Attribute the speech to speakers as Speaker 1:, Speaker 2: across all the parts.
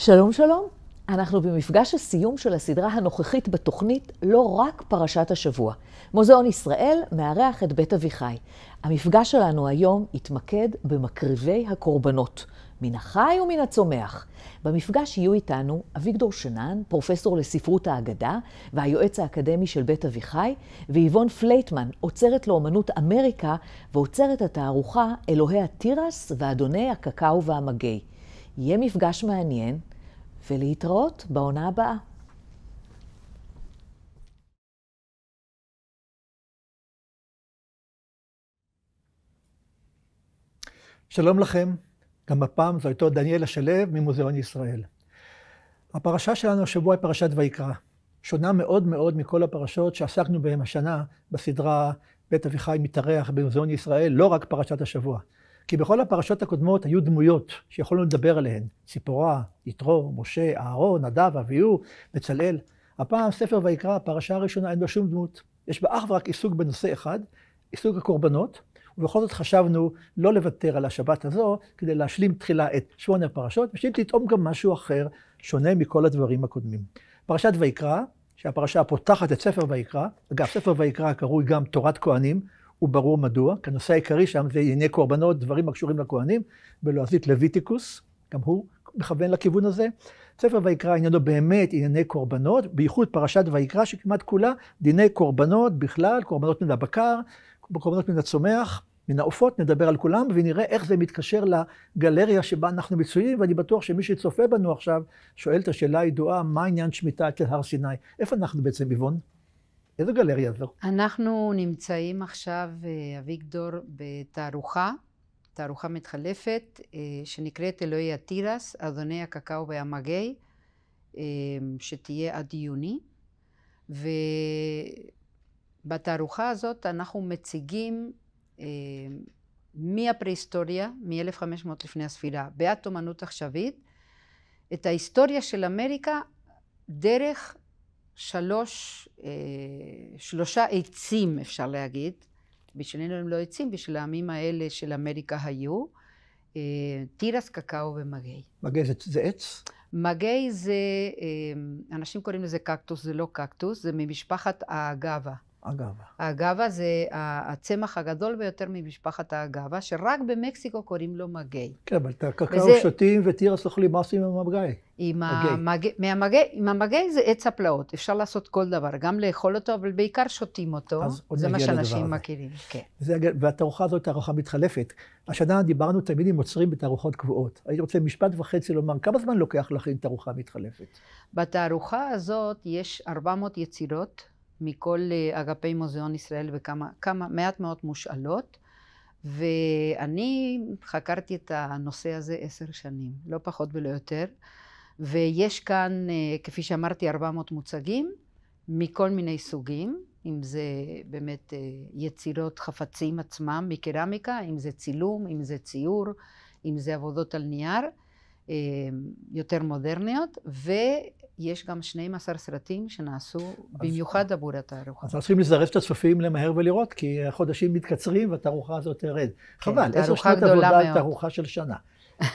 Speaker 1: שלום שלום, אנחנו במפגש הסיום של הסדרה הנוכחית בתוכנית לא רק פרשת השבוע. מוזיאון ישראל מארח את בית אביחי. המפגש שלנו היום יתמקד במקריבי הקורבנות, מן החי ומן הצומח. במפגש יהיו איתנו אביגדור שנן, פרופסור לספרות האגדה והיועץ האקדמי של בית אביחי, ואיבון פלייטמן, אוצרת לאומנות אמריקה ואוצרת התערוכה אלוהי התירס ואדוני הקקאו והמגי. יהיה מפגש מעניין, ולהתראות בעונה הבאה.
Speaker 2: שלום לכם, גם הפעם זו איתו דניאל השלו ממוזיאון ישראל. הפרשה שלנו השבוע היא פרשת ויקרא, שונה מאוד מאוד מכל הפרשות שעסקנו בהן השנה בסדרה בית אביחי מתארח במוזיאון ישראל, לא רק פרשת השבוע. כי בכל הפרשות הקודמות היו דמויות שיכולנו לדבר עליהן, ציפורה, יתרו, משה, אהרון, נדב, אביהו, בצלאל. הפעם ספר ויקרא, הפרשה הראשונה, אין בה שום דמות. יש בה אך ורק עיסוק בנושא אחד, עיסוק הקורבנות, ובכל זאת חשבנו לא לוותר על השבת הזו, כדי להשלים תחילה את 8 הפרשות, ושאם תטעום גם משהו אחר, שונה מכל הדברים הקודמים. פרשת ויקרא, שהפרשה פותחת את ספר ויקרא, אגב, ספר ויקרא קרוי גם תורת כהנים, וברור מדוע, כי הנושא העיקרי שם זה ענייני קורבנות, דברים הקשורים לכהנים, בלועזית לויטיקוס, גם הוא מכוון לכיוון הזה. ספר ויקרא עניינו באמת ענייני קורבנות, בייחוד פרשת ויקרא שכמעט כולה דיני קורבנות בכלל, קורבנות מן הבקר, קורבנות מן הצומח, מן העופות, נדבר על כולם ונראה איך זה מתקשר לגלריה שבה אנחנו מצויים, ואני בטוח שמי שצופה בנו עכשיו שואל את השאלה הידועה, מה עניין שמיטה אצל הר סיני? איפה אנחנו בעצם, איבון? איזו גלריה זו?
Speaker 3: אנחנו נמצאים עכשיו, אביגדור, תערוכה מתחלפת, שנקראת אלוהי התירס, אדוני הקקאו והמגי, שתהיה עד יוני. ובתערוכה הזאת אנחנו מציגים מהפרה-היסטוריה, מ-1500 לפני הספירה, ועד אומנות עכשווית, את ההיסטוריה של אמריקה דרך שלושה עצים, אפשר להגיד. בשבילנו הם לא עצים, בשביל העמים האלה של אמריקה היו, תירס, קקאו ומגי.
Speaker 2: מגי זה עץ?
Speaker 3: מגי זה, אנשים קוראים לזה קקטוס, זה לא קקטוס, זה ממשפחת האגבה.
Speaker 2: אגבה.
Speaker 3: האגבה זה הצמח הגדול ביותר ממשפחת האגבה, שרק במקסיקו קוראים לו מגי.
Speaker 2: כן, אבל את הקקאו שותים ותירס אוכלים, מה עושים עם המגי?
Speaker 3: עם המגי זה עץ הפלאות, אפשר לעשות כל דבר, גם לאכול אותו, אבל בעיקר שותים אותו, זה מה שאנשים מכירים.
Speaker 2: והתערוכה הזאת תערוכה מתחלפת. השנה דיברנו תמיד עם עוצרים בתערוכות קבועות. הייתי רוצה משפט וחצי לומר, כמה זמן לוקח להכין תערוכה מתחלפת?
Speaker 3: בתערוכה הזאת יש 400 יצירות, מכל אגפי מוזיאון ישראל מעט מאוד מושאלות, ואני חקרתי את הנושא הזה 10 שנים, לא פחות ולא יותר, ויש כאן, כפי שאמרתי, 400 מוצגים מכל מיני סוגים, אם זה באמת יצירות חפצים עצמם מקרמיקה, אם זה צילום, אם זה ציור, אם זה עבודות על נייר, יותר מודרניות, יש גם 12 סרטים שנעשו במיוחד עבור התערוכה.
Speaker 2: אז צריכים לזרז את הצופים למהר ולראות, כי החודשים מתקצרים והתערוכה הזאת תרד. חבל, 10 שנות עבודה על תערוכה של שנה.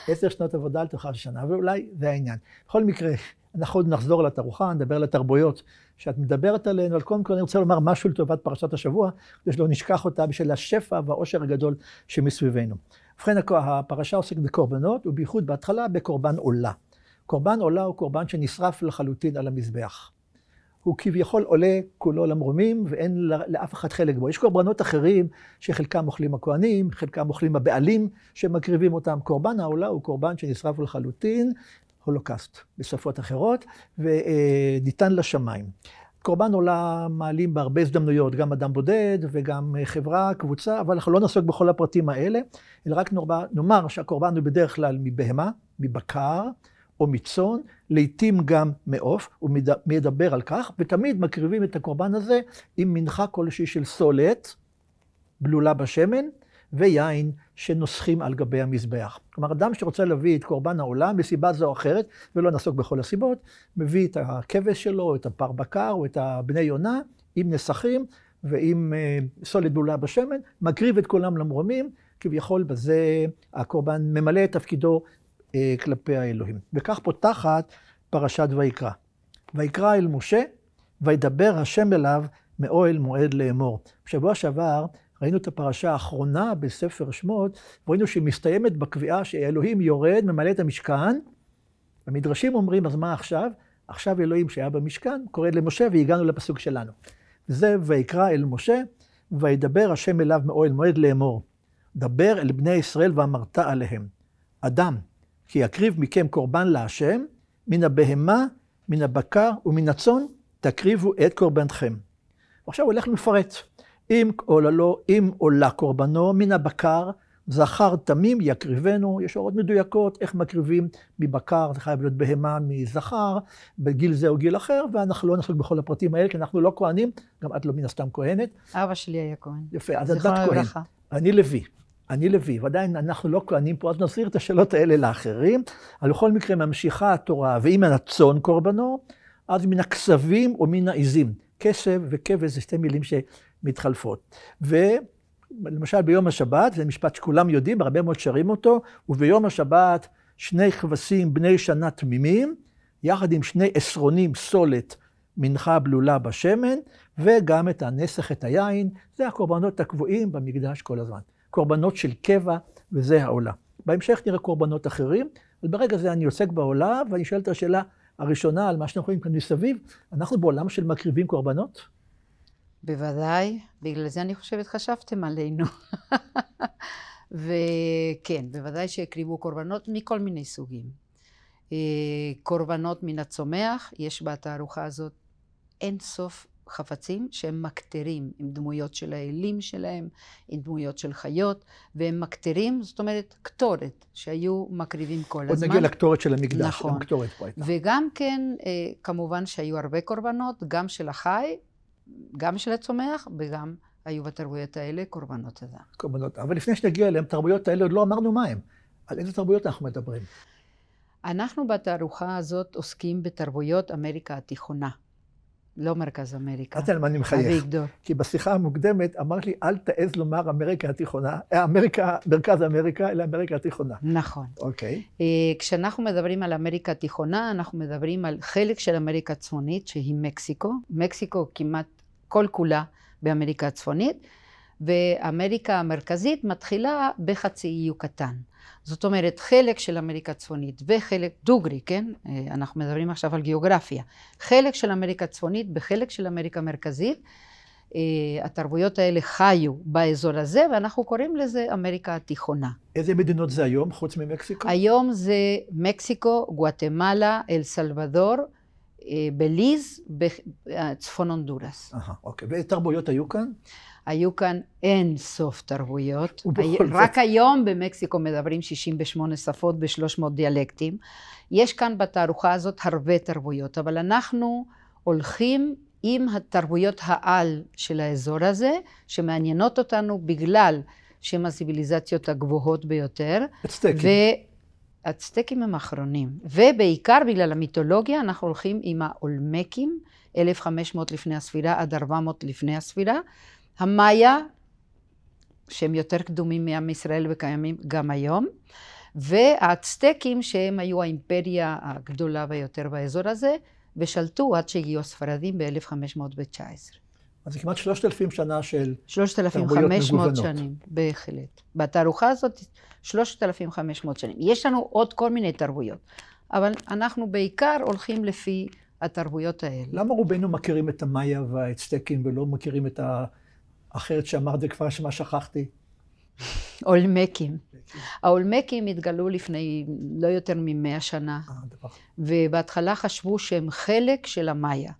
Speaker 2: 10 שנות עבודה על תערוכה של שנה, אבל אולי זה העניין. בכל מקרה, אנחנו עוד נחזור לתערוכה, נדבר על התרבויות שאת מדברת עליהן, אבל קודם כל אני רוצה לומר משהו לטובת פרשת השבוע, כדי שלא נשכח אותה בשביל השפע והעושר הגדול שמסביבנו. ובכן, הפרשה עוסקת בקורבנות, ובייחוד בהתחלה בקורבן עולה. קורבן עולה הוא קורבן שנשרף לחלוטין על המזבח. הוא כביכול עולה כולו למרומים ואין לאף אחד חלק בו. יש קורבנות אחרים שחלקם אוכלים הכהנים, חלקם אוכלים הבעלים שמקריבים אותם. קורבן העולה הוא קורבן שנשרף לחלוטין, הולוקסט בשפות אחרות, וניתן לשמיים. קורבן עולה מעלים בהרבה הזדמנויות, גם אדם בודד וגם חברה, קבוצה, אבל אנחנו לא נעסוק בכל הפרטים האלה, אלא רק נאמר שהקורבן הוא בדרך כלל מבהמה, מבקר, או מצאן, לעתים גם מעוף, הוא מדבר על כך, ותמיד מקריבים את הקורבן הזה עם מנחה כלשהי של סולת, בלולה בשמן, ויין שנוסחים על גבי המזבח. כלומר, אדם שרוצה להביא את קורבן העולם מסיבה זו או אחרת, ולא נעסוק בכל הסיבות, מביא את הכבש שלו, את הפר בקר, או את הבני יונה, עם נסחים ועם סולת בלולה בשמן, מקריב את כולם למרומים, כביכול בזה הקורבן ממלא את תפקידו כלפי האלוהים. וכך פותחת פרשת ויקרא. ויקרא אל משה, וידבר השם אליו מאוהל מועד לאמור. בשבוע שעבר ראינו את הפרשה האחרונה בספר שמות, וראינו שהיא מסתיימת בקביעה שאלוהים יורד, ממלא את המשכן. המדרשים אומרים, אז מה עכשיו? עכשיו אלוהים שהיה במשכן, קורא למשה, והגענו לפסוק שלנו. זה ויקרא אל משה, וידבר השם אליו מאוהל מועד לאמור. דבר אל בני ישראל ואמרת עליהם. אדם, כי יקריב מכם קורבן להשם, מן הבהמה, מן הבקר ומן הצאן, תקריבו את קורבנכם. עכשיו הוא הולך לפרט. אם עולה קורבנו, מן הבקר, זכר תמים יקריבנו. יש הוראות מדויקות איך מקריבים מבקר, זה חייב להיות בהמה מזכר, בגיל זה או גיל אחר, ואנחנו לא נחלוק בכל הפרטים האלה, כי אנחנו לא כהנים, גם את לא מן הסתם כהנת.
Speaker 3: אבא שלי היה כהן.
Speaker 2: יפה, אז את בת כהן. אני לוי, ועדיין אנחנו לא כהנים פה, אז נסיר את השאלות האלה לאחרים. אבל בכל מקרה ממשיכה התורה, ואם מן הצאן קורבנו, אז מן הכסבים או מן העיזים. כסב וכבש זה שתי מילים שמתחלפות. ולמשל ביום השבת, זה משפט שכולם יודעים, הרבה מאוד שרים אותו, וביום השבת 2 כבשים בני שנה תמימים, יחד עם 2 עשרונים סולת מנחה בלולה בשמן, וגם את הנסך, את היין, זה הקורבנות הקבועים במקדש כל הזמן. קורבנות של קבע, וזה העולה. בהמשך נראה קורבנות אחרים, אבל ברגע זה אני עוסק בעולה, ואני שואל את השאלה הראשונה על מה שאנחנו רואים כאן מסביב, אנחנו בעולם של מקריבים קורבנות?
Speaker 3: בוודאי, בגלל זה אני חושבת חשבתם עלינו. וכן, בוודאי שהקריבו קורבנות מכל מיני סוגים. קורבנות מן הצומח, יש בתערוכה הזאת אין סוף חפצים שהם מקטרים עם דמויות של האלים שלהם, עם דמויות של חיות, והם מקטרים, זאת אומרת, קטורת, שהיו מקריבים כל הזמן.
Speaker 2: עוד נגיע לקטורת של המקדש.
Speaker 3: נכון. וגם כן, כמובן שהיו הרבה קורבנות, גם של החי, גם של הצומח, וגם היו בתרבויות האלה קורבנות אדם.
Speaker 2: קורבנות, אבל לפני שנגיע אליהם, תרבויות האלה עוד לא אמרנו מה הם. על איזה תרבויות אנחנו מדברים?
Speaker 3: אנחנו בתערוכה הזאת עוסקים בתרבויות אמריקה התיכונה. לא מרכז אמריקה.
Speaker 2: את מה אני מחייך. כי בשיחה המוקדמת אמרת לי, אל תעז לומר אמריקה התיכונה, מרכז אמריקה, אלא אמריקה התיכונה.
Speaker 3: נכון.
Speaker 2: אוקיי.
Speaker 3: כשאנחנו מדברים על אמריקה התיכונה, אנחנו מדברים על חלק של אמריקה הצפונית, שהיא מקסיקו. מקסיקו כמעט כל כולה באמריקה הצפונית, ואמריקה המרכזית מתחילה בחצי יוקטן. זאת אומרת, חלק של אמריקה הצפונית וחלק דוגרי, כן? אנחנו מדברים עכשיו על גיאוגרפיה. חלק של אמריקה הצפונית בחלק של אמריקה המרכזית, התרבויות האלה חיו באזור הזה, ואנחנו קוראים לזה אמריקה התיכונה.
Speaker 2: איזה מדינות זה היום, חוץ ממקסיקו?
Speaker 3: היום זה מקסיקו, גואטמלה, אל סלבדור, בליז, צפון הונדורס.
Speaker 2: אוקיי. ואיזה תרבויות היו כאן?
Speaker 3: היו כאן אין סוף תרבויות. רק היום במקסיקו מדברים 68 שפות ב300 דיאלקטים. יש כאן בתערוכה הזאת הרבה תרבויות, אבל אנחנו הולכים עם התרבויות העל של האזור הזה, שמעניינות אותנו בגלל שהן הציביליזציות הגבוהות ביותר.
Speaker 2: הצטקים.
Speaker 3: הצטקים הם אחרונים. ובעיקר בגלל המיתולוגיה אנחנו הולכים עם האולמקים, 1500 לפני הספירה עד 400 לפני הספירה. המאיה, שהם יותר קדומים מעם ישראל וקיימים גם היום, והאצטקים שהם היו האימפריה הגדולה ביותר באזור הזה, ושלטו עד שהגיעו הספרדים ב-1519.
Speaker 2: אז זה כמעט 3,000 שנה של
Speaker 3: 3,500 שנים, בהחלט. בתערוכה הזאת 3,500 שנים. יש לנו עוד כל מיני תרבויות, אבל אנחנו בעיקר הולכים לפי התרבויות האלה.
Speaker 2: למה רובנו מכירים את המאיה והאצטקים ולא מכירים את האחרת שאמרת זה כבר שמה שכחתי?
Speaker 3: אולמקים. האולמקים התגלו לפני לא יותר מ100 שנה, ובהתחלה חשבו שהם חלק של המאיה.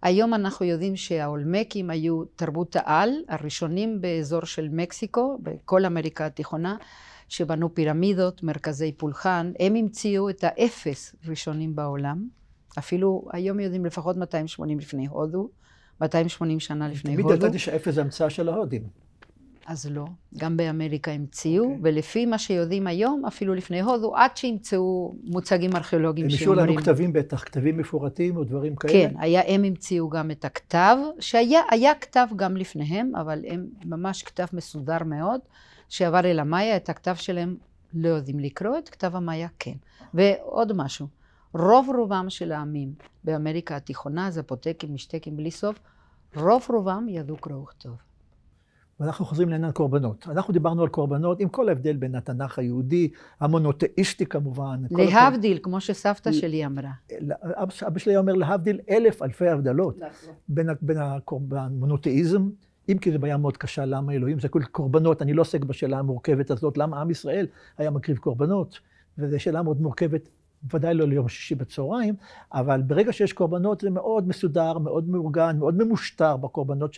Speaker 3: היום אנחנו יודעים שהאולמקים היו תרבות העל, הראשונים באזור של מקסיקו, בכל אמריקה התיכונה, שבנו פירמידות, מרכזי פולחן, הם המציאו את האפס ראשונים בעולם, אפילו היום יודעים לפחות 280 לפני הודו, 280 שנה לפני הודו.
Speaker 2: תמיד ידעתי שהאפס זה המצאה של ההודים.
Speaker 3: אז לא, גם באמריקה המציאו, ולפי מה שיודעים היום, אפילו לפני הודו, עד שהמצאו מוצגים ארכיאולוגיים
Speaker 2: שאומרים... הם השאירו לנו כתבים בטח, כתבים מפורטים או דברים כאלה?
Speaker 3: כן, הם המציאו גם את הכתב, שהיה כתב גם לפניהם, אבל הם ממש כתב מסודר מאוד, שעבר אל המאיה, את הכתב שלהם לא יודעים לקרוא, את כתב המאיה כן. ועוד משהו, רובם של העמים באמריקה התיכונה, זפוטקים, משתקים, בלי סוף, רובם ידעו קרוא וכתוב.
Speaker 2: ואנחנו חוזרים לעניין קורבנות. אנחנו דיברנו על קורבנות עם כל ההבדל בין התנ"ך היהודי, המונותאיסטי כמובן.
Speaker 3: להבדיל, כמו שסבתא שלי אמרה.
Speaker 2: אבא שלי אומר להבדיל אלפי הבדלות. בין המונותאיזם, אם כי זו בעיה מאוד קשה לעם האלוהים, זה כל קורבנות, אני לא עוסק בשאלה המורכבת הזאת, למה עם ישראל היה מקריב קורבנות, וזו שאלה מאוד מורכבת, ודאי לא ליום שישי בצהריים, אבל ברגע שיש קורבנות זה מאוד מסודר, מאוד מאורגן, מאוד ממושטר בקורבנות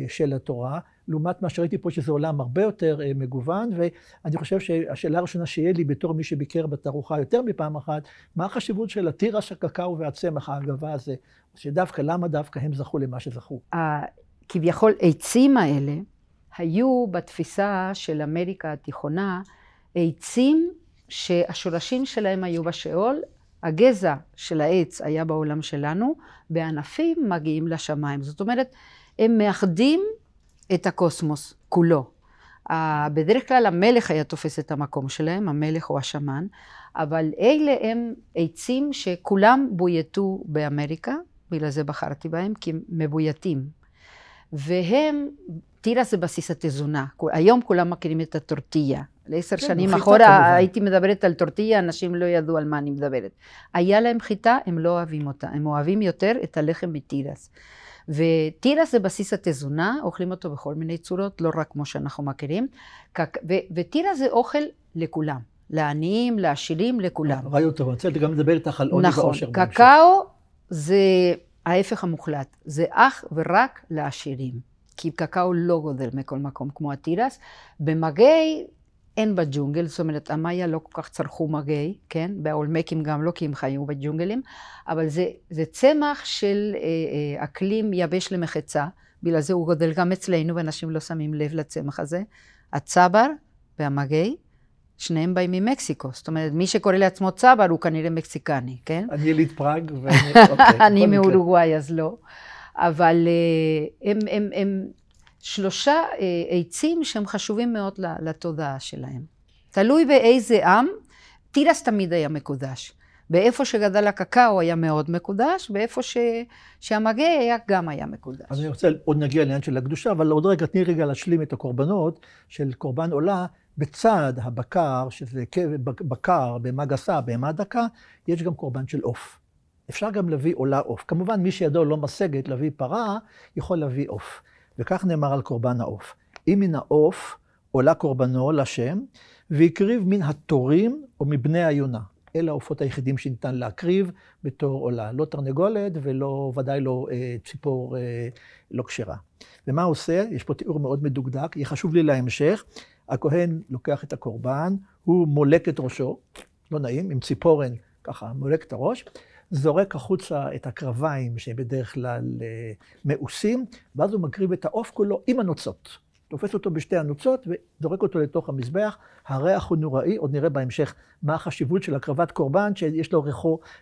Speaker 2: של התורה, לעומת מה שראיתי פה שזה עולם הרבה יותר מגוון, ואני חושב שהשאלה הראשונה שיהיה לי בתור מי שביקר בתערוכה יותר מפעם אחת, מה החשיבות של התירס, הקקאו והצמח האגבה הזה, שדווקא, למה דווקא הם זכו למה שזכו?
Speaker 3: כביכול עצים האלה היו בתפיסה של אמריקה התיכונה, עצים שהשורשים שלהם היו בשאול, הגזע של העץ היה בעולם שלנו, בענפים מגיעים לשמיים. זאת אומרת, הם מאחדים את הקוסמוס כולו. בדרך כלל המלך היה תופס את המקום שלהם, המלך או השמן, אבל אלה הם עצים שכולם בויתו באמריקה, בגלל זה בחרתי בהם, כי הם מבויתים. והם, תירס זה בסיס התזונה. היום כולם מכירים את הטורטיה. ל10 שנים אחורה הייתי מדברת על טורטיה, אנשים לא ידעו על מה אני מדברת. היה להם חיטה, הם לא אוהבים אותה. הם אוהבים יותר את הלחם מתירס. ותירס זה בסיס התזונה, אוכלים אותו בכל מיני צורות, לא רק כמו שאנחנו מכירים. ותירס זה אוכל לכולם. לעניים, לעשירים, לכולם.
Speaker 2: רעיון טוב, אני רוצה גם לדבר איתך על עוני ועושר.
Speaker 3: נכון, קקאו זה ההפך המוחלט. זה אך ורק לעשירים. כי קקאו לא גודל מכל מקום כמו התירס. במגי אין בג'ונגל, זאת אומרת, המאיה לא כל כך צרכו מגי, כן? באולמקים גם לא, כי הם חיו בג'ונגלים, אבל זה צמח של אקלים יבש למחצה, בגלל זה הוא גודל גם אצלנו, ואנשים לא שמים לב לצמח הזה. הצבר והמגי, שניהם באים ממקסיקו, זאת אומרת, מי שקורא לעצמו צבר הוא כנראה מקסיקני, כן?
Speaker 2: אני יליד פראג,
Speaker 3: אני מאורוגוואי, אז לא. אבל הם 3 עצים שהם חשובים מאוד לתודעה שלהם. תלוי באיזה עם, תירס תמיד היה מקודש. באיפה שגדל הקקאו היה מאוד מקודש, באיפה שהמגי גם היה מקודש.
Speaker 2: אז אני רוצה עוד נגיע לעניין של הקדושה, אבל עוד רגע תני רגע להשלים את הקורבנות של קורבן עולה, בצד הבקר, שזה בקר, בהמה גסה, בהמה דקה, יש גם קורבן של עוף. אפשר גם להביא עולה עוף. כמובן, מי שידו לא משגת להביא פרה, יכול להביא עוף. וכך נאמר על קורבן העוף. אם מן העוף עולה קורבנו לשם, והקריב מן התורים או מבני היונה. אלה העופות היחידים שניתן להקריב בתור עולה. לא תרנגולת ולא, ודאי לא ציפור לא כשרה. ומה עושה? יש פה תיאור מאוד מדוקדק, יהיה חשוב לי להמשך. הכהן לוקח את הקורבן, הוא מולק את ראשו, לא נעים, עם ציפורן ככה מולק את הראש, זורק החוצה את הקרביים שבדרך כלל מאוסים, ואז הוא מקריב את העוף כולו עם הנוצות. תופס אותו בשתי הנוצות וזורק אותו לתוך המזבח. הריח הוא נוראי, עוד נראה בהמשך מה החשיבות של הקרבת קורבן, שיש לו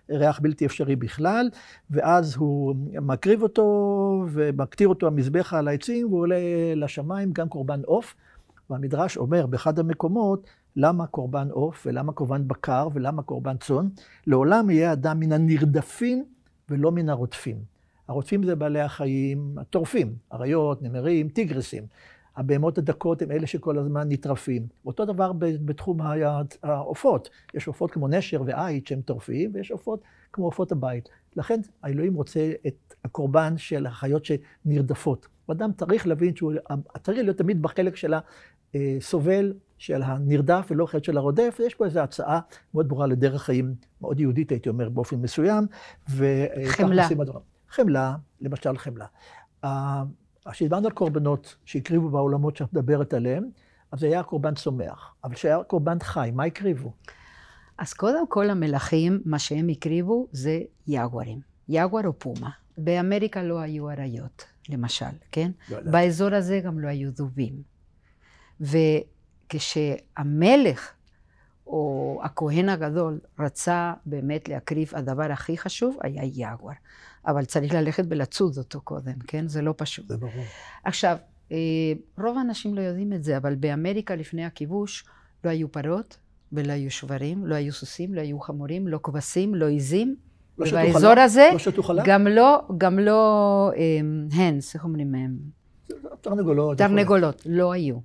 Speaker 2: ריח בלתי אפשרי בכלל, ואז הוא מקריב אותו ומקטיר אותו המזבח על העצים, והוא עולה לשמיים גם קורבן עוף. והמדרש אומר באחד המקומות, למה קורבן עוף ולמה קורבן בקר ולמה קורבן צאן? לעולם יהיה אדם מן הנרדפים ולא מן הרודפים. הרודפים זה בעלי החיים הטורפים, אריות, נמרים, טיגרסים. הבהמות הדקות הם אלה שכל הזמן נטרפים. אותו דבר בתחום העופות. יש עופות כמו נשר ועית שהם טורפים, ויש עופות כמו עופות הבית. לכן האלוהים רוצה את הקורבן של החיות שנרדפות. אדם צריך להבין שהוא צריך להיות תמיד בחלק של הסובל, של הנרדף ולא חלק של הרודף. יש פה איזו הצעה מאוד ברורה לדרך חיים מאוד יהודית, הייתי אומר, באופן מסוים.
Speaker 3: חמלה.
Speaker 2: חמלה, למשל חמלה. כשדיברנו על קורבנות שהקריבו בעולמות שאת מדברת עליהם, אז זה היה קורבן צומח. אבל כשהיה קורבן חי, מה הקריבו?
Speaker 3: אז קודם כל המלכים, מה שהם הקריבו זה יגוארים. יגואר או פומה. באמריקה לא היו אריות, למשל, כן? באזור הזה גם לא היו דובים. וכשהמלך או הכהן הגדול רצה באמת להקריב, הדבר הכי חשוב היה יגואר. אבל צריך ללכת ולצוד אותו קודם, כן? זה לא פשוט.
Speaker 2: זה ברור.
Speaker 3: עכשיו, רוב האנשים לא יודעים את זה, אבל באמריקה לפני הכיבוש, לא היו פרות ולא היו שברים, לא היו סוסים, לא היו חמורים, לא כבשים, לא עיזים. ובאזור הזה גם לא הנס, איך אומרים מהם? תרנגולות, לא היו.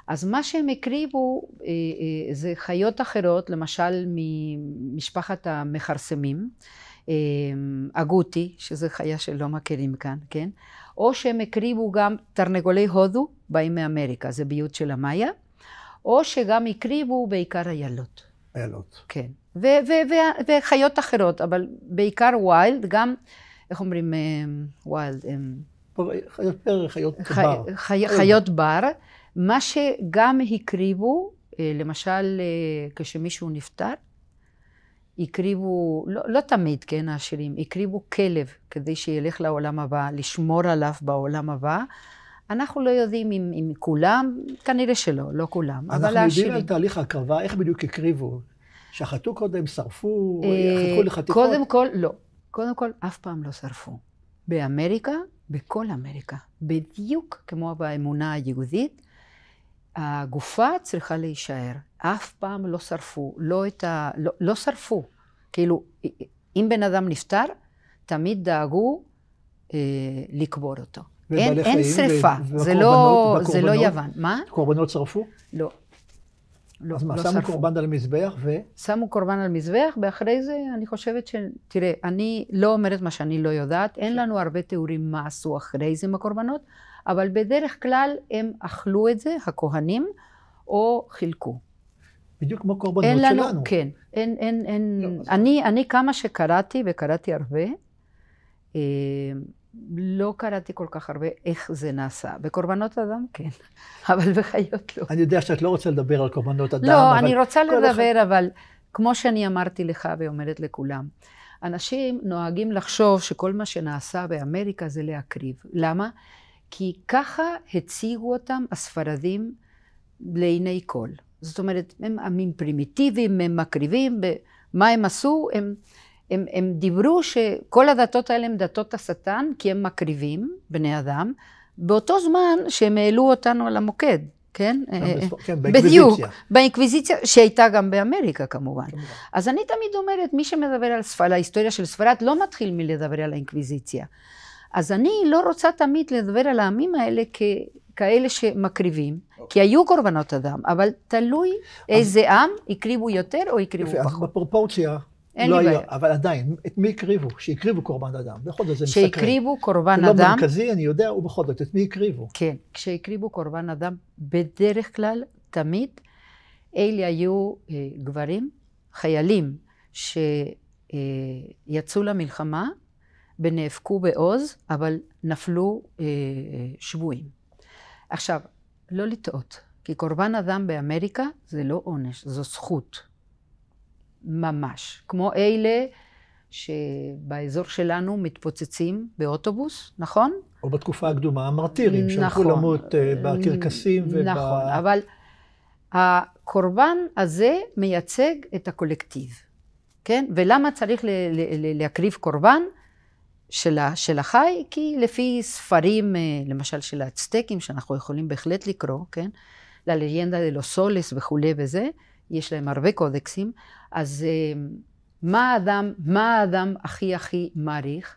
Speaker 3: אז מה שהם הקריבו זה חיות אחרות, למשל ממשפחת המכרסמים, אגוטי, שזה חיה שלא מכירים כאן, כן? או שהם הקריבו גם תרנגולי הודו, באים מאמריקה, זה ביות של המאיה, או שגם הקריבו בעיקר איילות.
Speaker 2: איילות.
Speaker 3: כן. וחיות אחרות, אבל בעיקר ווילד, גם, איך אומרים ווילד?
Speaker 2: חיות בר.
Speaker 3: חיות בר, מה שגם הקריבו, למשל כשמישהו נפטר, הקריבו, לא תמיד, כן, העשירים, הקריבו כלב כדי שילך לעולם הבא, לשמור עליו בעולם הבא. אנחנו לא יודעים אם כולם, כנראה שלא, לא כולם, אבל העשירים.
Speaker 2: אנחנו יודעים על תהליך ההקרבה, איך בדיוק הקריבו? שחטו קודם, שרפו, חתכו לחתיכות?
Speaker 3: קודם כל, לא. קודם כל, אף פעם לא שרפו. באמריקה, בכל אמריקה, בדיוק כמו באמונה היהודית, הגופה צריכה להישאר. אף פעם לא שרפו, לא שרפו. כאילו, אם בן אדם נפטר, תמיד דאגו לקבור אותו. אין שריפה, זה לא יוון. מה?
Speaker 2: קורבנות שרפו?
Speaker 3: לא.
Speaker 2: אז מה, שמו קורבן על המזבח ו...
Speaker 3: שמו קורבן על מזבח, ואחרי זה אני חושבת תראה, אני לא אומרת מה שאני לא יודעת, אין לנו הרבה תיאורים מה עשו אחרי זה עם הקורבנות, אבל בדרך כלל הם אכלו את זה, הכהנים, או חילקו.
Speaker 2: בדיוק כמו קורבנות שלנו.
Speaker 3: כן, אני כמה שקראתי, וקראתי הרבה, לא קראתי כל כך הרבה איך זה נעשה. בקורבנות אדם כן, אבל בחיות לא.
Speaker 2: אני יודע שאת לא רוצה לדבר על קורבנות אדם.
Speaker 3: לא, אני רוצה לדבר, אבל כמו שאני אמרתי לך ואומרת לכולם, אנשים נוהגים לחשוב שכל מה שנעשה באמריקה זה להקריב. למה? כי ככה הציגו אותם הספרדים לעיני כל. זאת אומרת, הם עמים פרימיטיביים, הם מקריבים, מה הם עשו? הם דיברו שכל הדתות האלה הם דתות השטן, כי הם מקריבים, בני אדם, באותו זמן שהם העלו אותנו על המוקד, כן?
Speaker 2: כן, באינקוויזיציה.
Speaker 3: בדיוק, באינקוויזיציה, שהייתה גם באמריקה כמובן. אז אני תמיד אומרת, מי שמדבר על ההיסטוריה של ספרד, לא מתחיל מלדבר על האינקוויזיציה. אז אני לא רוצה תמיד לדבר על העמים האלה כאלה שמקריבים, כי היו קורבנות אדם, אבל תלוי איזה עם הקריבו יותר או הקריבו פחות.
Speaker 2: אז בפרופורציה לא היה, אבל עדיין, את מי הקריבו? שהקריבו קורבן אדם, בכל זאת זה מסקרן.
Speaker 3: שהקריבו קורבן אדם.
Speaker 2: זה לא מרכזי, אני יודע, ובכל זאת, את מי הקריבו?
Speaker 3: כן, כשהקריבו קורבן אדם, בדרך כלל, תמיד, אלה היו גברים, חיילים, שיצאו למלחמה, ונאבקו בעוז, אבל נפלו שבויים. עכשיו, לא לטעות, כי קורבן אדם באמריקה זה לא עונש, זו זכות. ממש. כמו אלה שבאזור שלנו מתפוצצים באוטובוס, נכון?
Speaker 2: או בתקופה הקדומה, המרטירים, שהלכו למות בקרקסים
Speaker 3: נכון, אבל הקורבן הזה מייצג את הקולקטיב, כן? ולמה צריך להקריב קורבן של החי? כי לפי ספרים, למשל של האצטקים, שאנחנו יכולים בהחלט לקרוא, כן? ללג'נדה דה לוס סולס וכולי וזה, יש להם הרבה קודקסים, אז מה האדם הכי מעריך?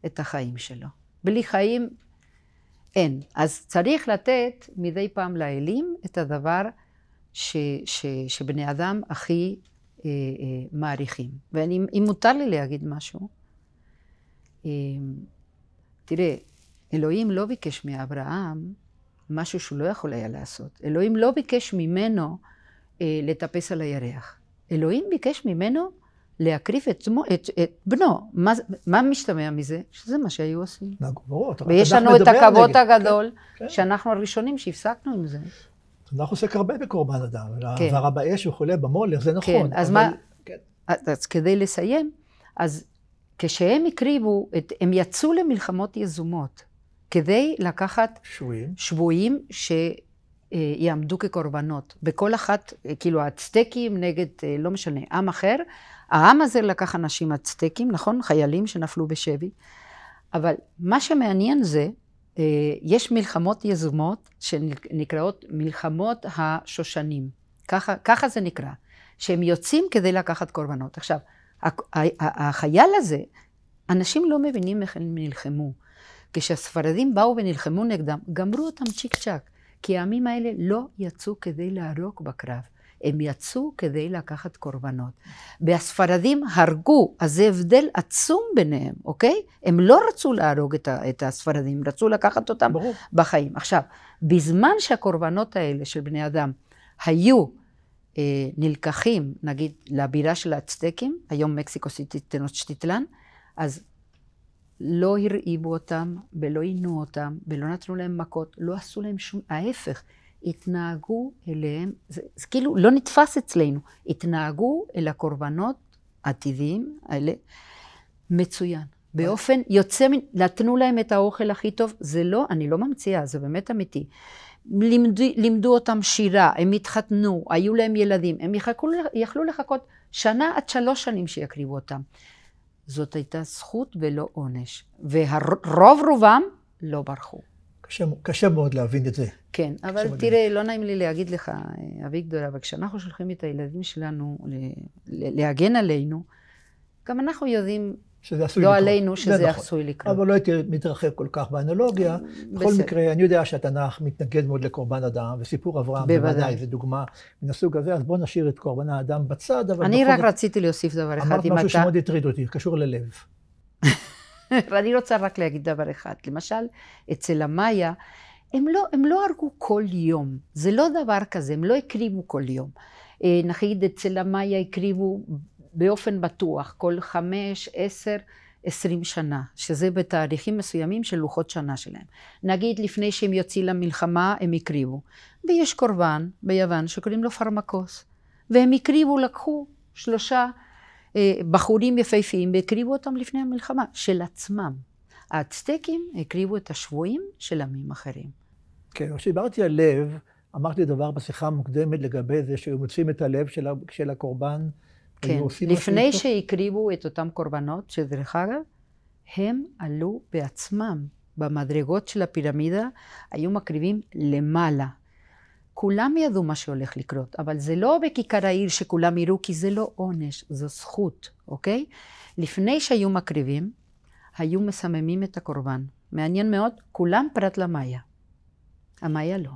Speaker 3: את החיים שלו. בלי חיים אין. אז צריך לתת מדי פעם לאלים את הדבר שבני אדם הכי מעריכים. ואם מותר לי להגיד משהו, תראה, אלוהים לא ביקש מאברהם משהו שהוא לא יכול היה לעשות. אלוהים לא ביקש ממנו לטפס על הירח. אלוהים ביקש ממנו להקריב את בנו. מה משתמע מזה? שזה מה שהיו עושים. ויש לנו את הכבוד הגדול, שאנחנו הראשונים שהפסקנו עם זה.
Speaker 2: אנחנו עוסק הרבה בקורבן אדם, העברה באש וכולי, במולך, זה נכון.
Speaker 3: אז כדי לסיים, אז כשהם הקריבו, הם יצאו למלחמות יזומות, כדי לקחת שבויים שיעמדו כקורבנות. בכל אחת, כאילו האצטקים נגד, לא משנה, עם אחר, העם הזה לקח אנשים אצטקים, נכון? חיילים שנפלו בשבי. אבל מה שמעניין זה, יש מלחמות יזומות שנקראות מלחמות השושנים. ככה זה נקרא, שהם יוצאים כדי לקחת קורבנות. עכשיו, החייל הזה, אנשים לא מבינים איך הם נלחמו. כשהספרדים באו ונלחמו נגדם, גמרו אותם צ'יק צ'ק, כי העמים האלה לא יצאו כדי להרוג בקרב, הם יצאו כדי לקחת קורבנות. והספרדים הרגו, אז זה הבדל עצום ביניהם, אוקיי? הם לא רצו להרוג את הספרדים, רצו לקחת אותם בחיים. עכשיו, בזמן שהקורבנות האלה של בני אדם היו נלקחים, נגיד, לבירה של האצטקים, היום מקסיקו סיטי טנוצ'טיטלן, אז לא הרעיבו אותם, ולא עינו אותם, ולא נתנו להם מכות, לא עשו להם שום, ההפך, התנהגו אליהם, זה כאילו לא נתפס אצלנו, התנהגו אל הקורבנות העתידיים האלה, מצוין. באופן יוצא, נתנו להם את האוכל הכי טוב, זה לא, אני לא ממציאה, זה באמת אמיתי. לימדו אותם שירה, הם התחתנו, היו להם ילדים, הם יכלו לחכות שנה עד 3 שנים שיקריבו אותם. זאת הייתה זכות ולא עונש, והרוב רובם לא ברחו.
Speaker 2: קשה מאוד להבין את זה.
Speaker 3: כן, אבל תראה, לא נעים לי להגיד לך, אביגדור, אבל כשאנחנו שולחים את הילדים שלנו להגן עלינו, גם אנחנו יודעים, לא עלינו, שזה עשוי לקרות.
Speaker 2: אבל לא הייתי מתרחב כל כך באנלוגיה. בכל מקרה, אני יודע שהתנ"ך מתנגד מאוד לקורבן אדם, וסיפור אברהם בוודאי, זו דוגמה מן הסוג הזה, אז בואו נשאיר את קורבן האדם בצד.
Speaker 3: אני רק רציתי להוסיף דבר אחד.
Speaker 2: אמרת משהו שמאוד הטריד אותי, קשור ללב.
Speaker 3: ואני רוצה רק להגיד דבר אחד. למשל, אצל המאיה, הם לא הרגו כל יום. זה לא דבר כזה, הם לא הקריבו כל יום. נגיד, אצל המאיה הקריבו באופן בטוח, כל 5, 10, 20 שנה, שזה בתאריכים מסוימים של לוחות שנה שלהם. נגיד, לפני שהם יוצאים למלחמה, הם הקריבו. ויש קורבן ביוון שקוראים לו פרמקוס. והם הקריבו, לקחו 3 בחורים יפהפיים, והקריבו אותם לפני המלחמה, של עצמם. האצטקים הקריבו את השבויים של עמים אחרים.
Speaker 2: כן, כשדיברתי על לב, אמרתי דבר בשיחה המוקדמת לגבי זה, שהיו מוצאים את הלב של הקורבן.
Speaker 3: כן, לפני שהקריבו את אותם קורבנות, שדרך אגב, הם עלו בעצמם, במדרגות של הפירמידה, היו מקריבים למעלה. כולם ידעו מה שהולך לקרות, אבל זה לא בכיכר העיר שכולם יראו, כי זה לא עונש, זו זכות, אוקיי? לפני שהיו מקריבים, היו מסממים את הקורבן. מעניין מאוד, כולם פרט למאיה. המאיה לא.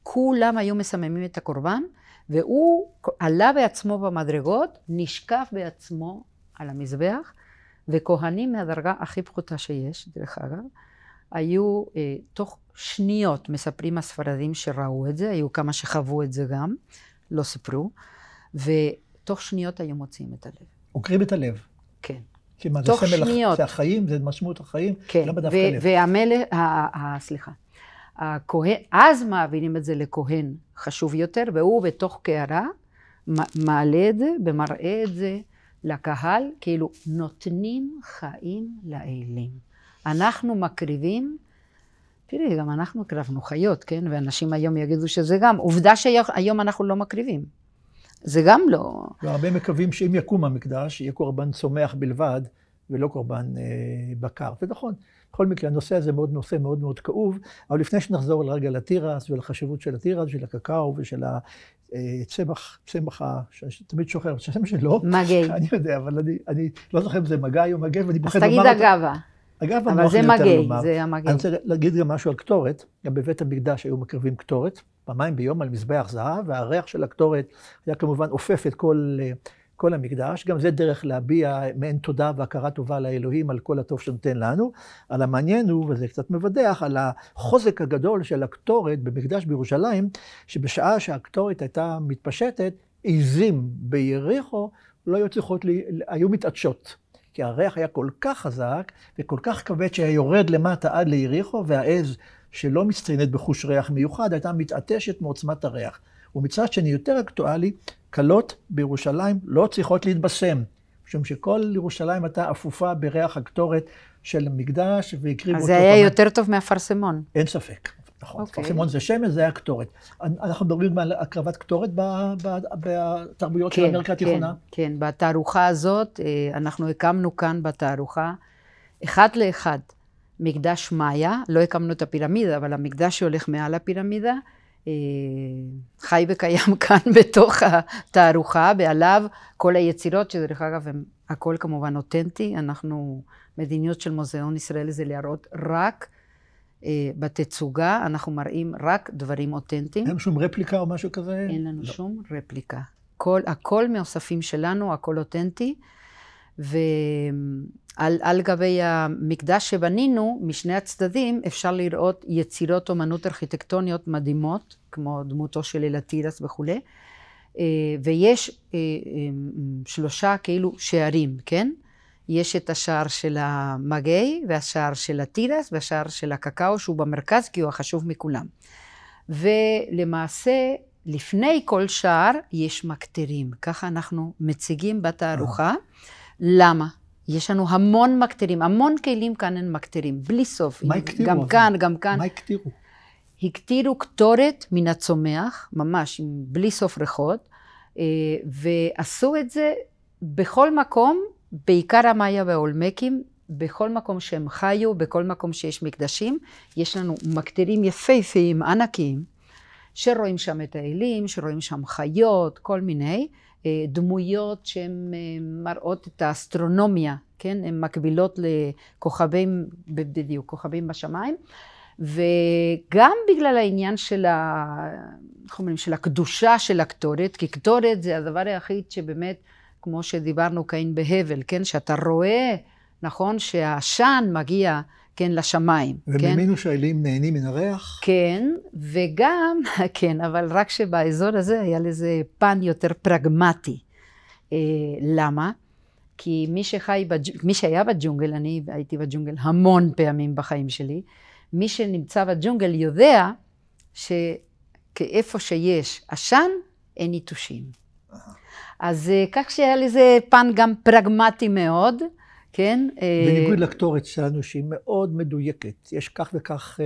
Speaker 3: כולם היו מסממים את הקורבן, והוא עלה בעצמו במדרגות, נשקף בעצמו על המזבח, וכהנים מהדרגה הכי פחותה שיש, דרך אגב, היו תוך שניות, מספרים הספרדים שראו את זה, היו כמה שחוו את זה גם, לא סיפרו, ותוך שניות היו מוציאים את הלב.
Speaker 2: עוקרים את הלב.
Speaker 3: כן.
Speaker 2: תוך שניות. זה החיים, זה משמעות החיים,
Speaker 3: כן.
Speaker 2: למה דווקא לב?
Speaker 3: והמלך, סליחה, הכהן, אז מעבירים את זה לכהן חשוב יותר, והוא בתוך קערה מעלה את זה ומראה את זה לקהל, כאילו נותנים חיים לאלים. אנחנו מקריבים, תראי, גם אנחנו הקרבנו חיות, כן? ואנשים היום יגידו שזה גם, עובדה שהיום אנחנו לא מקריבים. זה גם לא...
Speaker 2: והרבה מקווים שאם יקום המקדש, יהיה קורבן צומח בלבד, ולא קורבן בקר. זה נכון. בכל מקרה, הנושא הזה נושא מאוד מאוד כאוב, אבל לפני שנחזור לרגע לתירס ולחשיבות של התירס, של הקקאו ושל הצמח, שתמיד שוחר, השם שלו.
Speaker 3: מגי.
Speaker 2: אני יודע, אבל אני לא זוכר אם זה מגי או מגי, ואני
Speaker 3: בוחד לומר אותו. אז תגיד אגבה.
Speaker 2: אגבה,
Speaker 3: אבל זה מגי, זה המגי.
Speaker 2: אני רוצה להגיד גם משהו על קטורת. גם בבית המקדש היו מקריבים קטורת, פעמיים ביום על מזבח זהב, והריח של הקטורת היה כמובן אופף את כל המקדש. גם זה דרך להביע מעין תודה והכרה טובה לאלוהים על כל הטוב שנותן לנו. על המעניין הוא, וזה קצת מבדח, על החוזק הגדול של הקטורת במקדש בירושלים, שבשעה שהקטורת הייתה מתפשטת, עיזים ביריחו היו מתעדשות. כי הריח היה כל כך חזק וכל כך כבד שהיה יורד למטה עד ליריחו, והעז שלא מצטיינת בחוש ריח מיוחד, הייתה מתעטשת מעוצמת הריח. ומצד שני יותר אקטואלי, כלות בירושלים לא צריכות להתבשם, משום שכל ירושלים הייתה אפופה בריח הקטורת של המקדש, והקריבו אותו.
Speaker 3: אז זה היה יותר טוב מהפרסמון.
Speaker 2: אין ספק. נכון, פרסמון זה שמן, זה היה קטורת. אנחנו מדברים על הקרבת קטורת בתרבויות של אמריקה התיכונה?
Speaker 3: כן, בתערוכה הזאת, אנחנו הקמנו כאן בתערוכה, 1 לאחד, מקדש מאיה, לא הקמנו את הפירמידה, אבל המקדש שהולך מעל הפירמידה, חי וקיים כאן בתוך התערוכה, ועליו כל היצירות, שדרך אגב הם הכל כמובן אותנטי. מדיניות של מוזיאון ישראל זה להראות רק בתצוגה, אנחנו מראים רק דברים אותנטיים.
Speaker 2: אין שום רפליקה או משהו כזה?
Speaker 3: אין לנו שום רפליקה. הכל מאוספים שלנו, הכל אותנטי, ועל גבי המקדש שבנינו, משני הצדדים אפשר לראות יצירות אומנות ארכיטקטוניות מדהימות, כמו דמותו של אלה תירס וכו'. ויש 3 כאילו שערים, כן? יש את השער של המגי, והשער של התירס, והשער של הקקאו, שהוא במרכז, כי הוא החשוב מכולם. ולמעשה, לפני כל שער יש מקטרים. ככה אנחנו מציגים בתערוכה. למה? יש לנו המון מקטרים, המון כלים כאן הם מקטרים, בלי סוף.
Speaker 2: מה הקטירו?
Speaker 3: גם כאן, גם כאן.
Speaker 2: מה הקטירו?
Speaker 3: הקטירו קטורת מן הצומח, ממש, בלי סוף ריחות, ועשו את זה בכל מקום, בעיקר המאיה והאולמקים, בכל מקום שהם חיו, בכל מקום שיש מקדשים. יש לנו מקטרים יפהפיים, ענקיים, שרואים שם את האלים, שרואים שם חיות, כל מיני דמויות שהן מראות את האסטרונומיה, כן? הן מקבילות לכוכבים, בדיוק, כוכבים בשמיים. וגם בגלל העניין של הקדושה של הקטורת, כי קטורת זה הדבר היחיד שבאמת, כמו שדיברנו כאן בהבל, כן? שאתה רואה, נכון, שהעשן מגיע, כן, לשמיים.
Speaker 2: ומאמינו שהאלים נהנים מן הריח?
Speaker 3: כן, וגם, כן, אבל רק שבאזור הזה היה לזה פן יותר פרגמטי. למה? כי מי שהיה בג'ונגל, אני הייתי בג'ונגל המון פעמים בחיים שלי, מי שנמצא בג'ונגל יודע שכאיפה שיש עשן, אין יתושים. אז כך שהיה לזה פן גם פרגמטי מאוד, כן?
Speaker 2: בניגוד לקטורת שלנו שהיא מאוד מדויקת. יש כך וכך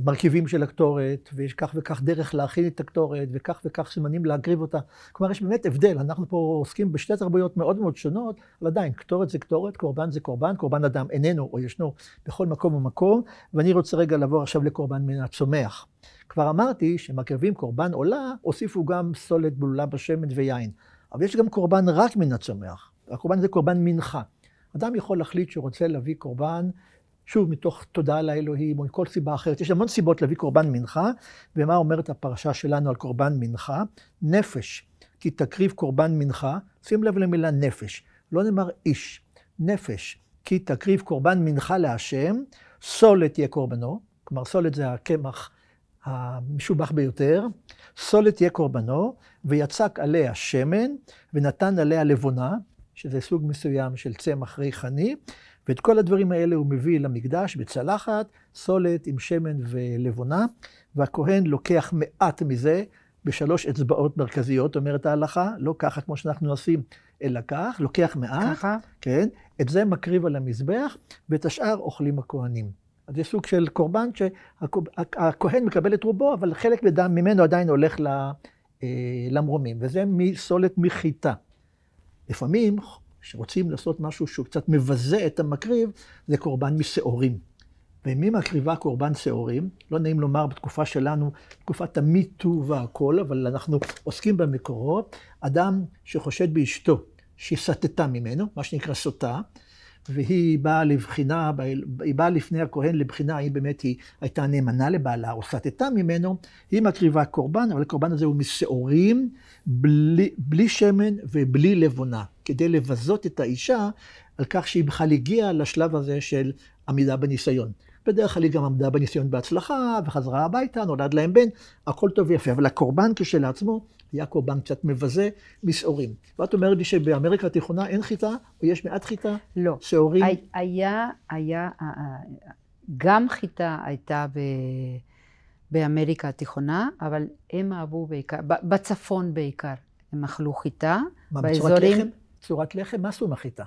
Speaker 2: מרכיבים של הקטורת, ויש כך וכך דרך להכין את הקטורת, וכך וכך סימנים להקריב אותה. כלומר, יש באמת הבדל. אנחנו פה עוסקים בשתי תרבויות מאוד מאוד שונות, אבל עדיין, קטורת זה קטורת, קורבן זה קורבן, קורבן אדם איננו או ישנו בכל מקום ומקום, ואני רוצה רגע לעבור עכשיו לקורבן מן הצומח. כבר אמרתי שמקריבים קורבן עולה, הוסיפו גם סולת בלולה בשמן ויין. אבל יש גם קורבן רק מן הצומח. הקורבן זה קורבן מנחה. אדם יכול להחליט שהוא רוצה להביא קורבן, שוב, מתוך תודה לאלוהים, או כל סיבה אחרת. יש המון סיבות להביא קורבן מנחה, ומה אומרת הפרשה שלנו על קורבן מנחה? נפש, כי תקריב קורבן מנחה, שים לב למילה נפש, לא נאמר איש, נפש, כי תקריב קורבן מנחה להשם, סולת יהיה קורבנו, כלומר סולת זה הקמח המשובח ביותר, סולת יהיה קורבנו, ויצק עליה שמן, ונתן עליה לבונה, שזה סוג מסוים של צמח ריחני, ואת כל הדברים האלה הוא מביא למקדש בצלחת, סולת עם שמן ולבונה, והכהן לוקח מעט מזה ב3 אצבעות מרכזיות, אומרת ההלכה, לא ככה כמו שאנחנו עושים, אלא כך, לוקח מעט,
Speaker 3: ככה.
Speaker 2: כן, את זה מקריב על המזבח, ואת השאר אוכלים הכהנים. אז זה סוג של קורבן שהכהן מקבל את רובו, אבל חלק ממנו עדיין הולך למרומים, וזה מסולת מחיטה. לפעמים, כשרוצים לעשות משהו שהוא קצת מבזה את המקריב, זה קורבן משעורים. ומי מקריבה קורבן שעורים? לא נעים לומר בתקופה שלנו, תקופת המיטו והכל, אבל אנחנו עוסקים במקורות. אדם שחושד באשתו, שהיא סטתה ממנו, מה שנקרא סוטה, והיא באה לבחינה, היא באה לפני הכהן לבחינה, האם באמת היא הייתה נאמנה לבעלה או סטתה ממנו, היא מקריבה קורבן, אבל הקורבן הזה הוא משעורים, בלי שמן ובלי לבונה, כדי לבזות את האישה על כך שהיא בכלל הגיעה לשלב הזה של עמידה בניסיון. בדרך כלל היא גם עמדה בניסיון בהצלחה, וחזרה הביתה, נולד להם בן, הכל טוב ויפה, אבל הקורבן כשלעצמו היה קורבן קצת מבזה משעורים. ואת אומרת לי שבאמריקה התיכונה אין חיטה, או יש מעט חיטה?
Speaker 3: לא.
Speaker 2: שעורים?
Speaker 3: גם חיטה הייתה באמריקה התיכונה, אבל הם אהבו בעיקר, בצפון בעיקר, הם אכלו חיטה.
Speaker 2: מה, בצורת לחם? צורת לחם? מה עשו עם החיטה?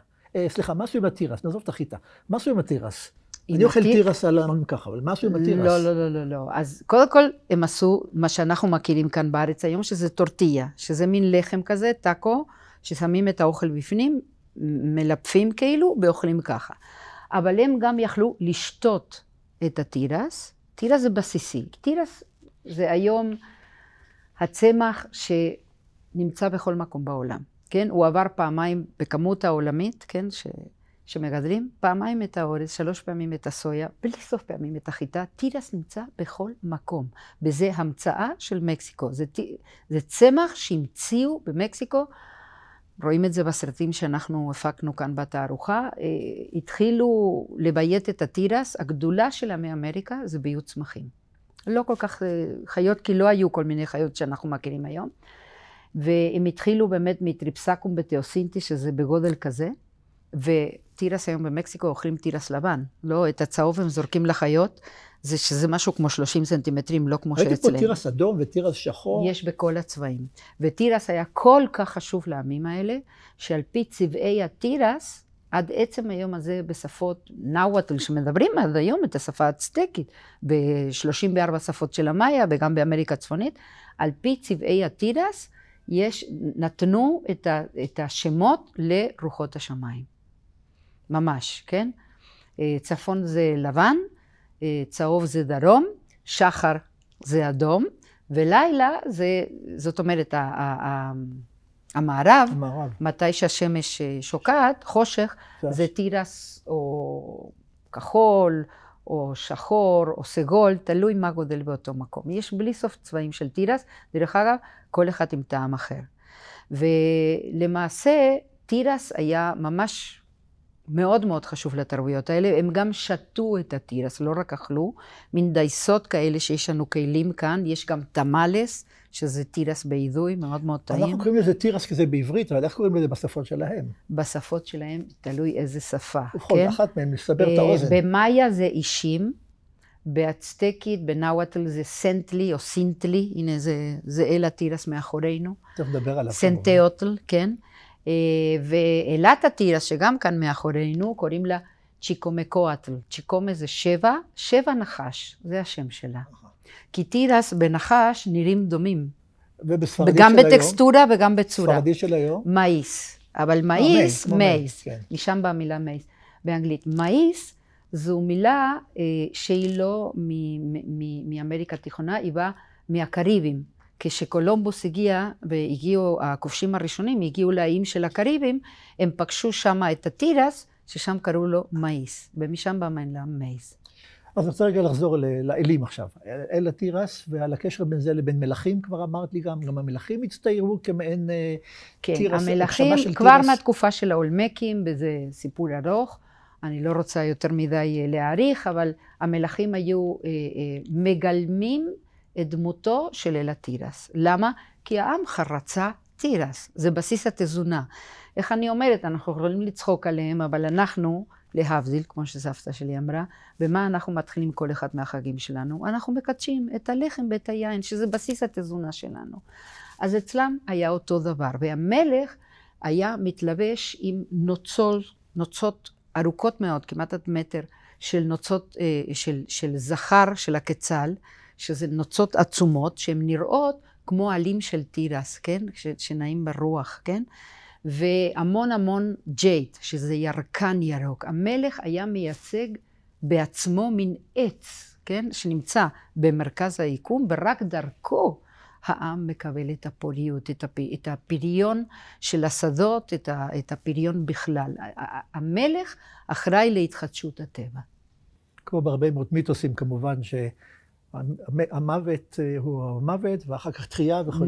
Speaker 2: סליחה, מה עשו עם התירס? נעזוב את החיטה. מה עשו עם התירס? אני אוכל תירס על אמרנו ככה, אבל מה עשו עם התירס?
Speaker 3: לא. אז קודם כל הם עשו מה שאנחנו מכירים כאן בארץ היום, שזה טורטיה, שזה מין לחם כזה, טאקו, ששמים את האוכל בפנים, מלפפים כאילו, ואוכלים ככה. אבל הם גם יכלו לשתות את התירס. תירס זה בסיסי. תירס זה היום הצמח שנמצא בכל מקום בעולם, כן? הוא עבר פעמיים בכמות העולמית, כן? שמגדלים פעמיים את האורז, 3 פעמים את הסויה, בלי סוף פעמים את החיטה. תירס נמצא בכל מקום, וזה המצאה של מקסיקו. זה צמח שהמציאו במקסיקו, רואים את זה בסרטים שאנחנו הפקנו כאן בתערוכה, התחילו לביית את התירס, הגדולה שלה מאמריקה זה ביות צמחים. לא כל כך חיות, כי לא היו כל מיני חיות שאנחנו מכירים היום, והם התחילו באמת מטריפסקום בתיאוסינטי, שזה בגודל כזה, ותירס היום במקסיקו אוכלים תירס לבן, לא את הצהוב הם זורקים לחיות, שזה משהו כמו 30 סנטימטרים, לא כמו שאצלנו.
Speaker 2: ראיתי פה תירס אדום ותירס שחור.
Speaker 3: יש בכל הצבעים. ותירס היה כל כך חשוב לעמים האלה, שעל פי צבעי התירס, עד עצם היום הזה בשפות נאוואטל, שמדברים עד היום את השפה האצטקית, ב-34 שפות של המאיה, וגם באמריקה הצפונית, על פי צבעי התירס, נתנו את השמות לרוחות השמיים. ממש, כן? צפון זה לבן, צהוב זה דרום, שחר זה אדום, ולילה זאת אומרת, המערב, מתי שהשמש שוקעת, חושך, זה תירס או כחול, או שחור, או סגול, תלוי מה גודל באותו מקום. יש בלי סוף צבעים של תירס, דרך אגב, כל אחד עם טעם אחר. ולמעשה, תירס היה ממש מאוד מאוד חשוב לתרבויות האלה. הם גם שתו את התירס, לא רק אכלו, מין דייסות כאלה שיש לנו כלים כאן, יש גם תמלס, שזה תירס באידוי, מאוד מאוד טעים.
Speaker 2: אנחנו קוראים לזה תירס כזה בעברית, אבל איך קוראים לזה בשפות שלהם?
Speaker 3: בשפות שלהם, תלוי איזה שפה.
Speaker 2: בכל אחת מהם, לסבר את האוזן.
Speaker 3: במאיה זה אישים, באצטקית, בנאוואטל זה סנטלי או סינטלי, הנה זה אל התירס מאחורינו.
Speaker 2: צריך לדבר עליו.
Speaker 3: סנטאוטל, כן. ואלת התירס, שגם כאן מאחורינו, קוראים לה צ'יקומקואטל. צ'יקומה זה 7 נחש, זה השם שלה. כי תירס בנחש נראים דומים.
Speaker 2: ובספרדית של היום?
Speaker 3: וגם בטקסטורה וגם בצורה.
Speaker 2: ספרדית של היום?
Speaker 3: מאיס. אבל מאיס, מייס. משם באה מילה מייס. באנגלית. מאיס זו מילה שהיא לא מאמריקה התיכונה, היא באה מהקריבים. כשקולומבוס הגיע, והגיעו הכובשים הראשונים, הגיעו לאיים של הקריבים, הם פגשו שם את התירס, ששם קראו לו מאיס. ומשם באה מילה מייס.
Speaker 2: אז אני רוצה רגע לחזור לאלים עכשיו. אל התירס, ועל הקשר בין זה לבין מלכים, כבר אמרת לי גם המלכים הצטיירו כמעין תירס.
Speaker 3: כן, המלכים כבר מהתקופה של האולמקים, וזה סיפור ארוך, אני לא רוצה יותר מדי להעריך, אבל המלכים היו מגלמים את דמותו של אל התירס. למה? כי העם רצה תירס, זה בסיס התזונה. איך אני אומרת, אנחנו יכולים לצחוק עליהם, אבל אנחנו, להבדיל, כמו שסבתא שלי אמרה, במה אנחנו מתחילים כל אחד מהחגים שלנו? אנחנו מקדשים את הלחם ואת היין, שזה בסיס התזונה שלנו. אז אצלם היה אותו דבר, והמלך היה מתלבש עם נוצות ארוכות מאוד, כמעט עד מטר, של נוצות, של זכר, של הקצל, שזה נוצות עצומות, שהן נראות כמו עלים של תירס, כן? שנעים ברוח, כן? והמון המון ג'ייט, שזה ירקן ירוק. המלך היה מייצג בעצמו מין עץ, כן? שנמצא במרכז היקום, ורק דרכו העם מקבל את הפוריות, את הפריון של השדות, את הפריון בכלל. המלך אחראי להתחדשות הטבע.
Speaker 2: כמו בהרבה מאוד מיתוסים, כמובן שהמוות הוא המוות, ואחר כך תחייה וכו'.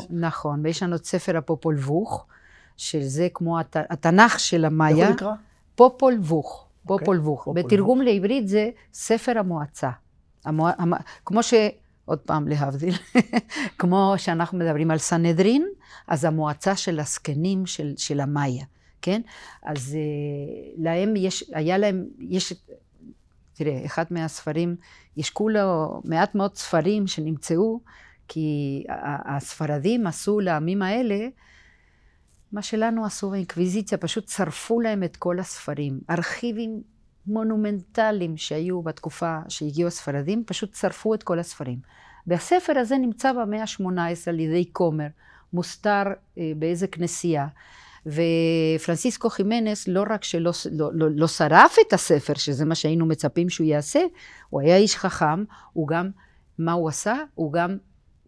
Speaker 3: נכון, ויש לנו את ספר הפופול ווך, שזה כמו התנ"ך של המאיה.
Speaker 2: איך הוא נקרא?
Speaker 3: פופול ווך. פופול ווך. בתרגום לעברית זה ספר המועצה. כמו ש... עוד פעם להבדיל, כמו שאנחנו מדברים על סנהדרין, אז המועצה של הזקנים של המאיה, כן? אז להם היה להם, תראה, אחד מהספרים, יש כולו מעט מאוד ספרים שנמצאו, כי הספרדים עשו לעמים האלה, מה שלנו עשו באינקוויזיציה, פשוט צרפו להם את כל הספרים, ארכיבים מונומנטליים שהיו בתקופה שהגיעו הספרדים, פשוט צרפו את כל הספרים. והספר הזה נמצא במאה ה-18 על ידי כומר, מוסתר באיזה כנסייה, ופרנסיסקו חימנס לא רק שלא שרף את הספר, שזה מה שהיינו מצפים שהוא יעשה, הוא היה איש חכם, הוא גם מה הוא עשה? הוא גם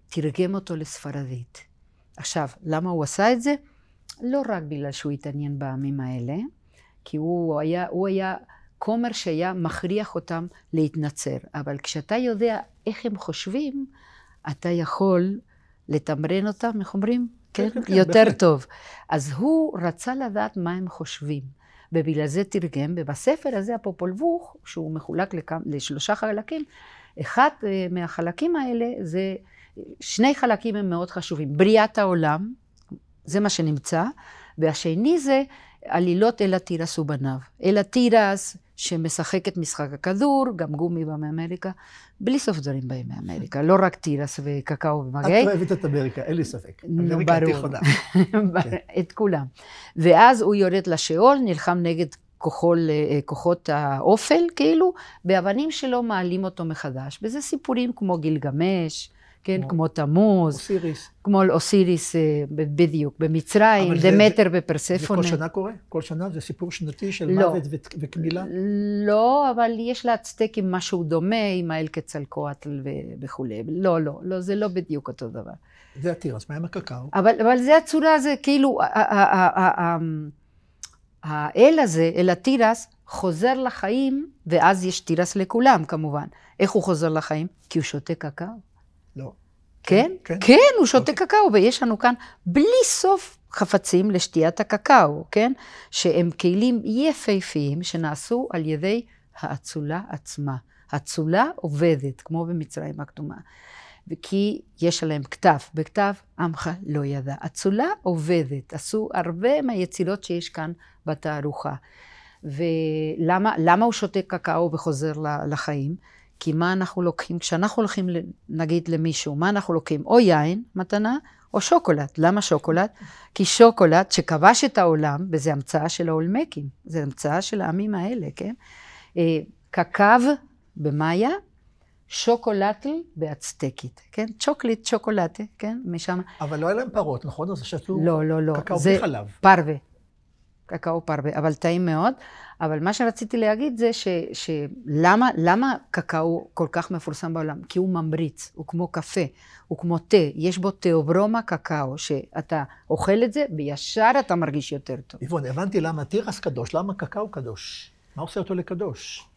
Speaker 3: תרגם אותו לספרדית. עכשיו, למה הוא עשה את זה? לא רק בגלל שהוא התעניין בעמים האלה, כי הוא היה כומר שהיה מכריח אותם להתנצר. אבל כשאתה יודע איך הם חושבים, אתה יכול לתמרן אותם, איך אומרים? כן, יותר טוב. אז הוא רצה לדעת מה הם חושבים, ובגלל זה תרגם, ובספר הזה, הפופול vuh, שהוא מחולק לשלושה חלקים, אחד מהחלקים האלה זה, שני חלקים הם מאוד חשובים, בריאת העולם, זה מה שנמצא, והשני זה עלילות אלה תירס ובניו. אלה תירס שמשחק את משחק הכדור, גם גומי באמריקה, בלי סוף דברים באים מאמריקה, לא רק תירס וקקאו ומגעי.
Speaker 2: את אוהבת את אמריקה, אין לי ספק. אמריקה התיכונה.
Speaker 3: את כולם. ואז הוא יורד לשאול, נלחם נגד כוחות האופל, כאילו, באבנים שלו מעלים אותו מחדש. וזה סיפורים כמו גילגמש, כן, כמו תמוז,
Speaker 2: אוסיריס.
Speaker 3: כמו אוסיריס בדיוק, במצרים, דמטר ופרספונה.
Speaker 2: זה כל שנה קורה? כל שנה זה סיפור שנתי של מוות וקמילה?
Speaker 3: לא, אבל יש לאצטקים משהו דומה עם האל קצלקואטל וכו'. לא, זה לא בדיוק אותו דבר.
Speaker 2: זה התירס, מה עם הקקאו?
Speaker 3: אבל זה הצורה, זה כאילו, האל הזה, אל התירס, חוזר לחיים, ואז יש תירס לכולם כמובן. איך הוא חוזר לחיים? כי הוא שותה קקאו.
Speaker 2: לא.
Speaker 3: כן? כן, הוא שותה קקאו, ויש לנו כאן בלי סוף חפצים לשתיית הקקאו, כן? שהם כלים יפהפיים שנעשו על ידי האצולה עצמה. האצולה עובדת, כמו במצרים הקדומה. כי יש עליהם כתב, בכתב עמך לא ידע. אצולה עובדת, עשו הרבה מהיצירות שיש כאן בתערוכה. ולמה הוא שותה קקאו וחוזר לחיים? כי מה אנחנו לוקחים? כשאנחנו הולכים נגיד למישהו, מה אנחנו לוקחים? או יין, מתנה, או שוקולד. למה שוקולד? כי שוקולד שכבש את העולם, וזה המצאה של האולמקים, זה המצאה של העמים האלה, כן? קקב במאיה, שוקולטל באצטקית, כן? צ'וקליט, שוקולטה, כן? משם.
Speaker 2: אבל לא היה להם פרות, נכון? אז שתו
Speaker 3: לא.
Speaker 2: קקאו בלי חלב.
Speaker 3: פרווה. קקאו פרווה, אבל טעים מאוד. אבל מה שרציתי להגיד זה למה קקאו כל כך מפורסם בעולם? כי הוא ממריץ, הוא כמו קפה, הוא כמו תה, יש בו תיאוברומה קקאו, שאתה אוכל את זה, וישר אתה מרגיש יותר טוב.
Speaker 2: איבון, הבנתי למה תירס קדוש, למה קקאו קדוש? מה עושה אותו לקדוש?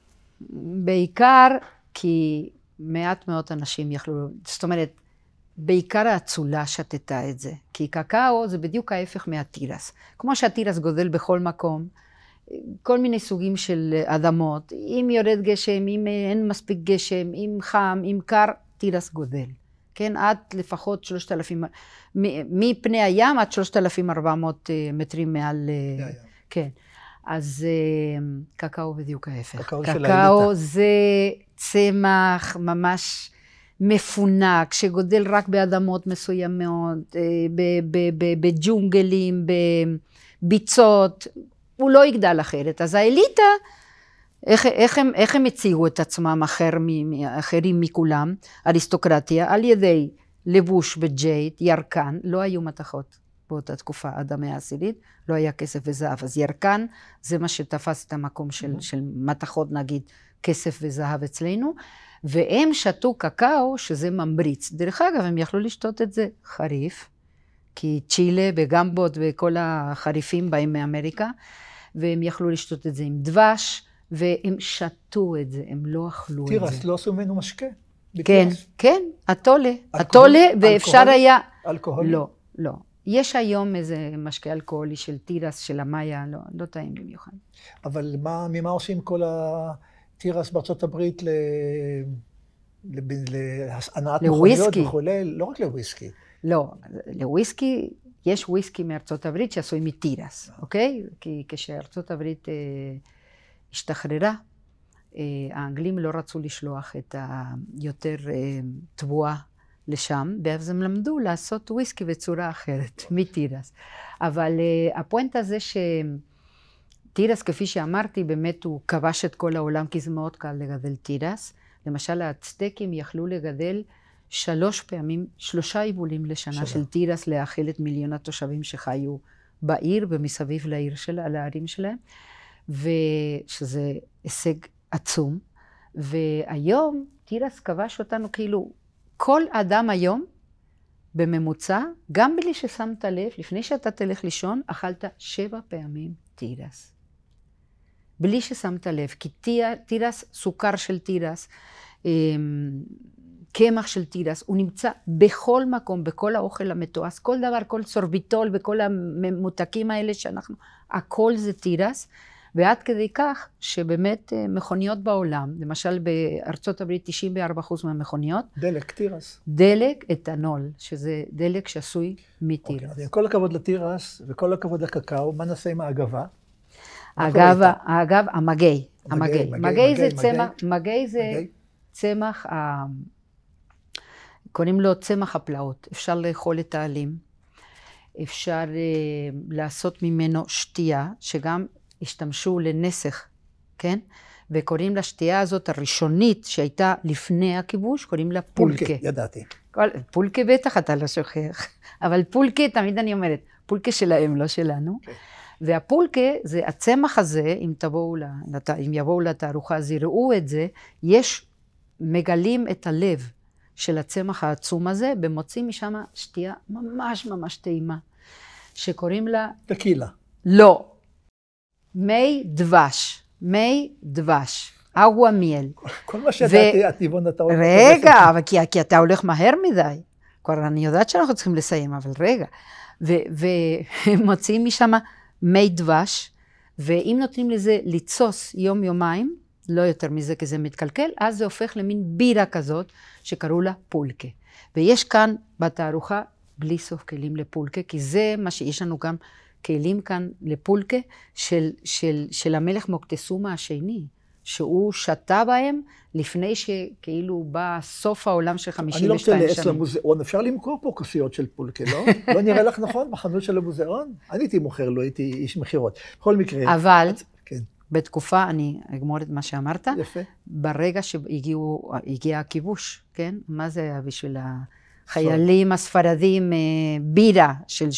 Speaker 3: בעיקר כי מעט מאוד אנשים יכלו, זאת אומרת, בעיקר האצולה שתתה את זה, כי קקאו זה בדיוק ההפך מהתירס. כמו שהתירס גודל בכל מקום, כל מיני סוגים של אדמות, אם יורד גשם, אם אין מספיק גשם, אם חם, אם קר, תירס גודל. כן, עד לפחות 3,000, מפני הים עד 3,400 מטרים מעל, כן. אז קקאו בדיוק ההפך. קקאו זה צמח ממש מפונק, שגודל רק באדמות מסוימות, בג'ונגלים, בביצות, הוא לא יגדל אחרת. אז האליטה, איך הם הציגו את עצמם אחרים מכולם, אריסטוקרטיה, על ידי לבוש בג'ייט, ירקן, לא היו מתכות באותה תקופה, עד המאה העשירית, לא היה כסף וזהב, אז ירקן זה מה שתפס את המקום של מתכות, נגיד, כסף וזהב אצלנו, והם שתו קקאו שזה ממריץ. דרך אגב, הם יכלו לשתות את זה חריף, כי צ'ילה וגמבות וכל החריפים באים מאמריקה, והם יכלו לשתות את זה עם דבש, והם שתו את זה, הם לא אכלו את זה.
Speaker 2: תירס, לא עשו ממנו משקה?
Speaker 3: כן, כן, אטולה, ואפשר היה...
Speaker 2: אלכוהולי?
Speaker 3: לא. יש היום איזה משקה אלכוהולי של תירס, של המאיה, לא טעים במיוחד.
Speaker 2: אבל ממה עושים כל התירס בארצות הברית להנעת מכוניות וכולי? לא רק לוויסקי.
Speaker 3: לא, לוויסקי, יש וויסקי מארצות הברית שעשוי מתירס, אוקיי? כי כשארצות הברית השתחררה, האנגלים לא רצו לשלוח את היותר תבואה לשם, ואז הם למדו לעשות וויסקי בצורה אחרת, מתירס. אבל הפואנט הזה שתירס, כפי שאמרתי, באמת הוא כבש את כל העולם, כי זה מאוד קל לגדל תירס. למשל, האצטקים יכלו לגדל 3 יבולים לשנה של תירס, להאכיל את מיליון התושבים שחיו בעיר ומסביב לערים שלהם, ושזה הישג עצום. והיום תירס כבש אותנו כאילו, כל אדם היום, בממוצע, גם בלי ששמת לב, לפני שאתה תלך לישון, אכלת 7 פעמים תירס. בלי ששמת לב, כי תירס, סוכר של תירס, קמח של תירס, הוא נמצא בכל מקום, בכל האוכל המתועש, כל דבר, כל סורביטול וכל הממותקים האלה שאנחנו, הכל זה תירס, ועד כדי כך שבאמת מכוניות בעולם, למשל בארצות הברית 94% מהמכוניות,
Speaker 2: דלק, תירס.
Speaker 3: דלק, אתנול, שזה דלק שעשוי מתירס.
Speaker 2: אוקיי, כל הכבוד לתירס וכל הכבוד לקקאו, מה נעשה עם האגבה?
Speaker 3: אגב, המגי. מגי זה צמח, קוראים לו צמח הפלאות. אפשר לאכול את העלים, אפשר לעשות ממנו שתייה, שגם השתמשו לנסך, כן? וקוראים לשתייה הזאת הראשונית שהייתה לפני הכיבוש, קוראים לה פולקה.
Speaker 2: ידעתי.
Speaker 3: פולקה בטח אתה לא שוכח, אבל פולקה, תמיד אני אומרת, פולקה שלהם, לא שלנו. והפולקה זה הצמח הזה, אם יבואו לתערוכה, אז יראו את זה, מגלים את הלב של הצמח העצום הזה, ומוצאים משם שתייה ממש ממש טעימה, שקוראים לה...
Speaker 2: טקילה.
Speaker 3: לא. מי דבש, אגווה מיאל.
Speaker 2: כל מה שידעתי, הטבעון אתה הולך...
Speaker 3: רגע, אבל כי אתה הולך מהר מדי. כבר אני יודעת שאנחנו צריכים לסיים, אבל רגע. ומוציאים משם מי דבש, ואם נותנים לזה ליצוס יום-יומיים, לא יותר מזה כי זה מתקלקל, אז זה הופך למין בירה כזאת, שקראו לה פולקה. ויש כאן בתערוכה בלי סוף כלים לפולקה, כי זה מה שיש לנו גם כלים כאן לפולקה של המלך מוקטסומה השני, שהוא שתה בהם לפני שכאילו בא סוף העולם של 52 שנים.
Speaker 2: אני לא רוצה לעץ למוזיאון, אפשר למכור פה כוסיות של פולקה, לא? לא נראה לך נכון בחנות של המוזיאון? אני הייתי מוכר, לא הייתי איש מכירות. בכל מקרה...
Speaker 3: אבל בתקופה, אני אגמור את מה שאמרת, ברגע שהגיע הכיבוש, כן? מה זה היה בשביל החיילים הספרדים, בירה של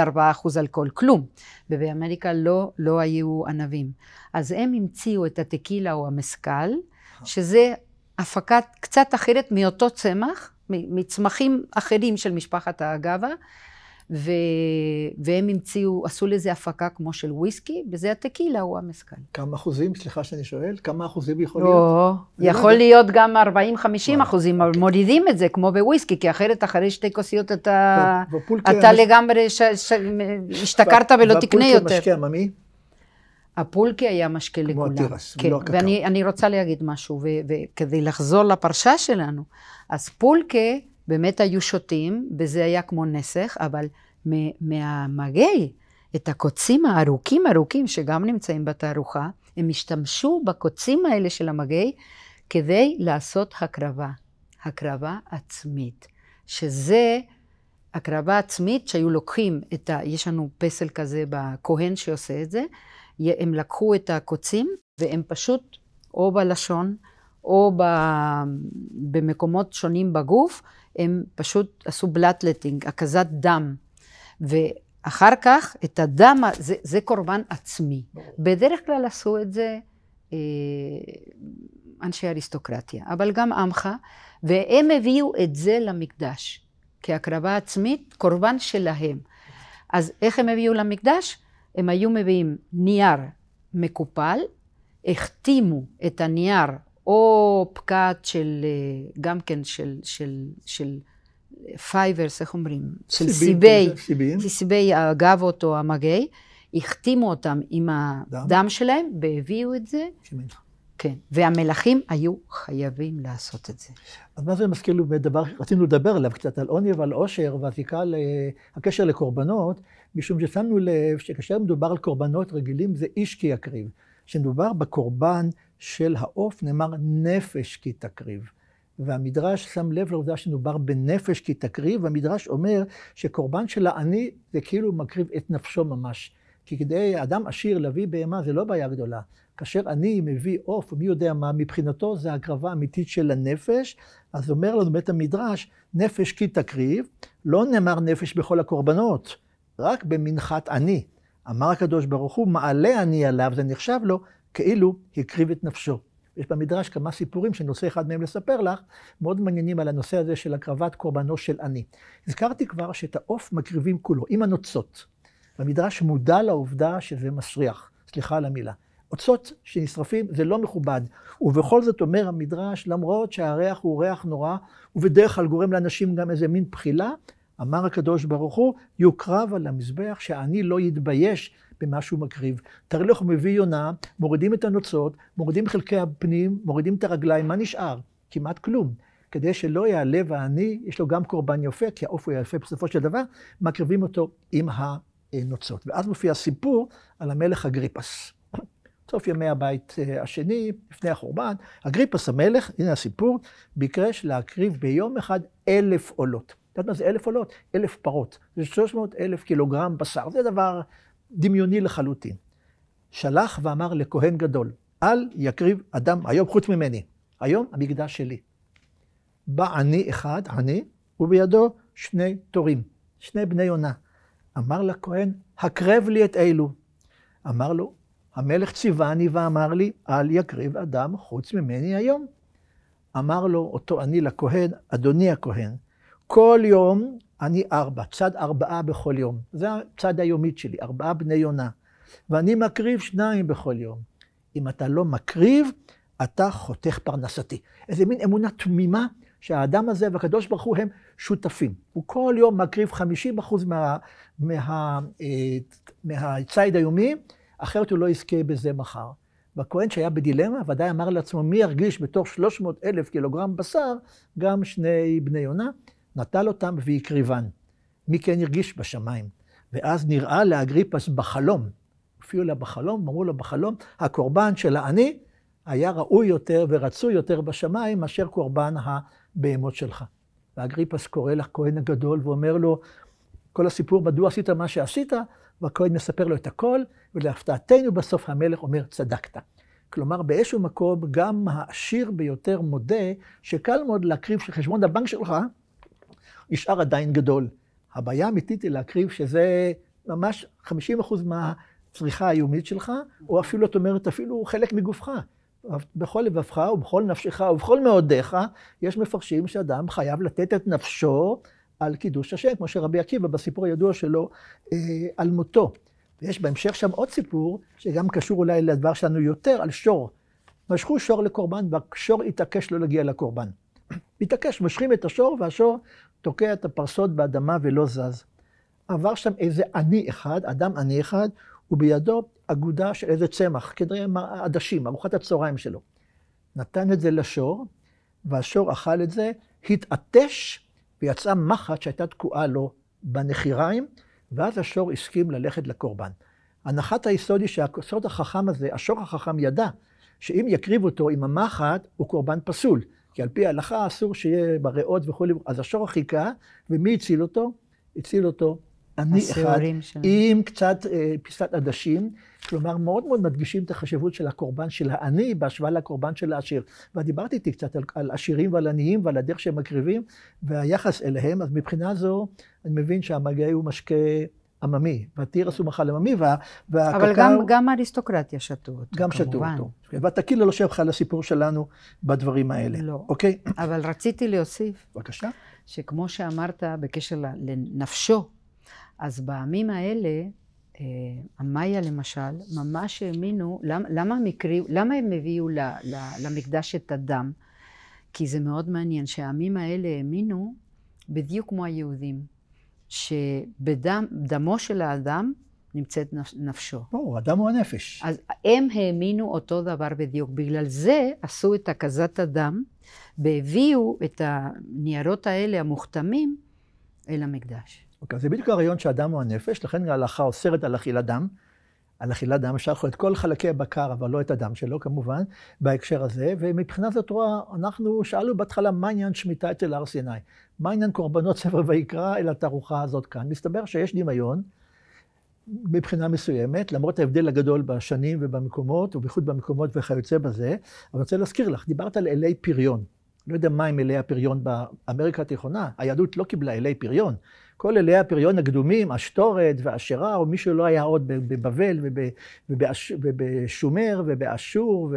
Speaker 3: 3-4% אלכוהול, כלום. ובאמריקה לא היו ענבים. אז הם המציאו את הטקילה או המסקל, שזה הפקה קצת אחרת מאותו צמח, מצמחים אחרים של משפחת האגבה, והם המציאו, עשו לזה הפקה כמו של וויסקי, וזה הטקילה או המסקל.
Speaker 2: כמה אחוזים? סליחה שאני שואל, כמה אחוזים יכול להיות?
Speaker 3: יכול להיות גם 40-50 אחוזים, אבל מורידים את זה כמו בוויסקי, כי אחרי 2 כוסיות אתה לגמרי השתכרת ולא תקנה יותר.
Speaker 2: והפולקה משקה עממי?
Speaker 3: הפולקה היה משקה לכולם. כן, ואני רוצה להגיד משהו, וכדי לחזור לפרשה שלנו, אז פולקה באמת היו שותים, וזה היה כמו נסך, אבל מהמגי, את הקוצים הארוכים שגם נמצאים בתערוכה, הם השתמשו בקוצים האלה של המגי, כדי לעשות הקרבה עצמית. שזה הקרבה עצמית שהיו לוקחים יש לנו פסל כזה בכהן שעושה את זה, הם לקחו את הקוצים, והם פשוט או בלשון, או במקומות שונים בגוף, הם פשוט עשו בלטלטינג, הקזת דם. ואחר כך, את הדם, זה קורבן עצמי. בדרך כלל עשו את זה אנשי אריסטוקרטיה, אבל גם עמך, והם הביאו את זה למקדש, כהקרבה עצמית, קורבן שלהם. אז איך הם הביאו למקדש? הם היו מביאים נייר מקופל, החתימו את הנייר, או פקעת של, גם כן של פייברס, איך אומרים? של סיבי האגבות או המגי, החתימו אותם עם הדם שלהם, והביאו את זה. כן, והמלכים היו חייבים לעשות את זה.
Speaker 2: אז מה זה מזכיר לי בדבר, רצינו לדבר עליו קצת על עוני ועל עושר, והקשר לקורבנות, משום ששמנו לב שכאשר מדובר על קורבנות רגילים, זה איש כי יקריב. כשמדובר בקורבן של העוף, נאמר נפש כי תקריב. והמדרש שם לב לעובדה שמדובר בנפש כי תקריב, והמדרש אומר שקורבן של העני זה כאילו מקריב את נפשו ממש. כי כדי אדם עשיר להביא בהמה זה לא בעיה גדולה. כאשר אני מביא עוף, מי יודע מה, מבחינתו זה הקרבה אמיתית של הנפש, אז אומר לנו בית המדרש, נפש כי תקריב, לא נאמר נפש בכל הקורבנות, רק במנחת עני. אמר הקדוש ברוך הוא, מעלה אני עליו, זה נחשב לו כאילו הקריב את נפשו. יש במדרש כמה סיפורים שאני רוצה אחד מהם לספר לך, מאוד מעניינים על הנושא הזה של הקרבת קורבנו של עני. הזכרתי כבר שאת העוף מקריבים כולו, עם הנוצות. והמדרש מודע לעובדה שזה מסריח, סליחה על המילה. נוצות שנשרפים זה לא מכובד, ובכל זאת אומר המדרש, למרות שהריח הוא ריח נורא, ובדרך כלל גורם לאנשים גם איזה מין בחילה, אמר הקדוש ברוך הוא, יוקרב על המזבח שהעני לא יתבייש במה שהוא מקריב. תראי לך, הוא מביא יונה, מורידים את הנוצות, מורידים חלקי הפנים, מורידים את הרגליים, מה נשאר? כמעט כלום. כדי שלא יעלה והעני, יש לו גם קורבן יפה, כי העוף הוא יפה בסופו של דבר, מקריבים אותו עם הנוצות. ואז מופיע סיפור על המלך אגריפס. סוף ימי הבית השני, לפני החורבן, אגריפס המלך, הנה הסיפור, ביקש להקריב ביום אחד 1,000 עולות. את יודעת מה זה 1,000 עולות? 1,000 פרות. זה 300,000 קילוגרם בשר. זה דבר דמיוני לחלוטין. שלח ואמר לכהן גדול, אל יקריב אדם היום חוץ ממני. היום המקדש שלי. בא עני אחד, עני, ובידו 2 תורים, 2 בני יונה. אמר לכהן, הקרב לי את אלו. אמר לו, המלך ציווני ואמר לי, אל יקריב אדם חוץ ממני היום. אמר לו אותו עני לכהן, אדוני הכהן, כל יום אני 4, צד 4 בכל יום. זה הצד היומית שלי, 4 בני יונה. ואני מקריב 2 בכל יום. אם אתה לא מקריב, אתה חותך פרנסתי. איזה מין אמונה תמימה שהאדם הזה והקדוש ברוך הוא הם שותפים. הוא כל יום מקריב 50% מהציד היומי, אחרת הוא לא יזכה בזה מחר. והכהן שהיה בדילמה, ודאי אמר לעצמו, מי ירגיש בתוך 300,000 קילוגרם בשר, גם 2 בני יונה, נטל אותם ויקריבן. מי כן ירגיש בשמיים? ואז נראה לאגריפס בחלום, הופיעו לה בחלום, אמרו לו בחלום, הקורבן של העני היה ראוי יותר ורצוי יותר בשמיים, מאשר קורבן הבהמות שלך. ואגריפס קורא לכהן הגדול ואומר לו, כל הסיפור, מדוע עשית מה שעשית? והכהן מספר לו את הכל, ולהפתעתנו בסוף המלך אומר, צדקת. כלומר, באיזשהו מקום, גם העשיר ביותר מודה, שקל מאוד להקריב שחשבון הבנק שלך, נשאר עדיין גדול. הבעיה האמיתית היא להקריב שזה ממש 50% מהצריכה היומית שלך, או אפילו, את אומרת, אפילו חלק מגופך. בכל לבבך ובכל נפשך ובכל מאודיך, יש מפרשים שאדם חייב לתת את נפשו על קידוש השם, כמו שרבי עקיבא בסיפור הידוע שלו על מותו. ויש בהמשך שם עוד סיפור, שגם קשור אולי לדבר שלנו יותר, על שור. משכו שור לקורבן, והשור התעקש לא להגיע לקורבן. התעקש, משכים את השור, והשור תוקע את הפרסות באדמה ולא זז. עבר שם איזה עני אחד, אדם עני אחד, ובידו אגודה של איזה צמח, כנראה עדשים, ארוחת הצהריים שלו. נתן את זה לשור, והשור אכל את זה, התעטש, ויצאה מחט שהייתה תקועה לו בנחיריים, ואז השור הסכים ללכת לקורבן. הנחת היסוד היא שהסוד החכם הזה, השור החכם ידע, שאם יקריב אותו עם המחט, הוא קורבן פסול. כי על פי ההלכה אסור שיהיה בריאות וכו'. אז השור חיכה, ומי הציל אותו? הציל אותו עני אחד, עם קצת פיסת עדשים. כלומר, מאוד מאוד מדגישים את החשיבות של הקורבן של העני, בהשוואה לקורבן של העשיר. ודיברתי איתי קצת על עשירים ועל עניים, ועל הדרך שהם מקריבים, והיחס אליהם. אז מבחינה זו, אני מבין שהמגעי הוא משקה עממי, והתירס הוא מאכל עממי, והקקאו...
Speaker 3: אבל גם האריסטוקרטיה שתו אותו,
Speaker 2: גם שתו אותו. והתקילה לא שבך לסיפור שלנו בדברים האלה.
Speaker 3: לא.
Speaker 2: אוקיי?
Speaker 3: אבל רציתי להוסיף.
Speaker 2: בבקשה.
Speaker 3: שכמו שאמרת בקשר לנפשו, אז בימים האלה, המאיה למשל, ממש האמינו, למה הם הביאו למקדש את הדם? כי זה מאוד מעניין שהעמים האלה האמינו בדיוק כמו היהודים. שבדמו של האדם נמצאת נפשו.
Speaker 2: האדם הוא הנפש.
Speaker 3: אז הם האמינו אותו דבר בדיוק. בגלל זה עשו את הקזת הדם, והביאו את הניירות האלה המוכתמים אל המקדש.
Speaker 2: אוקיי, זה בדיוק הרעיון שהאדם הוא הנפש, לכן ההלכה אוסרת על אכילת דם. על אכילת דם אפשר לאכול את כל חלקי הבקר, אבל לא את הדם שלו כמובן, בהקשר הזה. ומבחינת זאת רואה, אנחנו שאלו בהתחלה מה עניין שמיטה אצל הר סיני. מה עניין קורבנות ספר ויקרא אל התערוכה הזאת כאן. מסתבר שיש דמיון מבחינה מסוימת, למרות ההבדל הגדול בשנים ובמקומות, ובייחוד במקומות וכיוצא בזה. אבל אני רוצה להזכיר לך, דיברת על אלי פריון. לא יודע מה עם אלי הפריון באמריקה התיכונה. היהדות לא קיבלה אלי פריון. כל אלי הפריון הקדומים, אשתורת ואשרה, או מי שלא היה עוד בבבל ובשומר ובאשור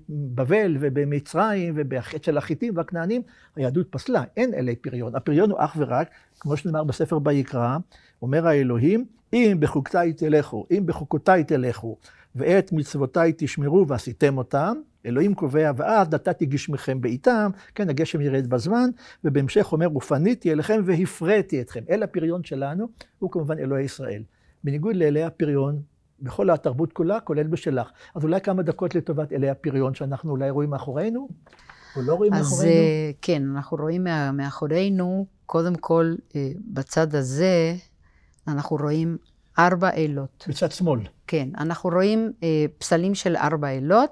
Speaker 2: ובבבל ובמצרים ואצל החיתים והכנענים, היהדות פסלה, אין אלי פריון. הפריון הוא אך ורק, כמו שנאמר בספר ויקרא, אומר האלוהים, אם בחוקותיי תלכו, אם בחוקותיי תלכו, ואת מצוותיי תשמרו ועשיתם אותם, אלוהים קובע, ואז נתתי גשמכם בעיתם, כן, הגשם ירד בזמן, ובהמשך אומר, ופניתי אליכם והפרעתי אתכם. אל הפריון שלנו הוא כמובן אלוהי ישראל. בניגוד לאלי הפריון, בכל התרבות כולה, כולל בשלך. אז אולי כמה דקות לטובת אלי הפריון, שאנחנו אולי רואים מאחורינו, או לא רואים מאחורינו?
Speaker 3: אז כן, אנחנו רואים מאחורינו, קודם כל, בצד הזה, אנחנו רואים 4 אלות.
Speaker 2: בצד שמאל.
Speaker 3: כן, אנחנו רואים פסלים של 4 אלות,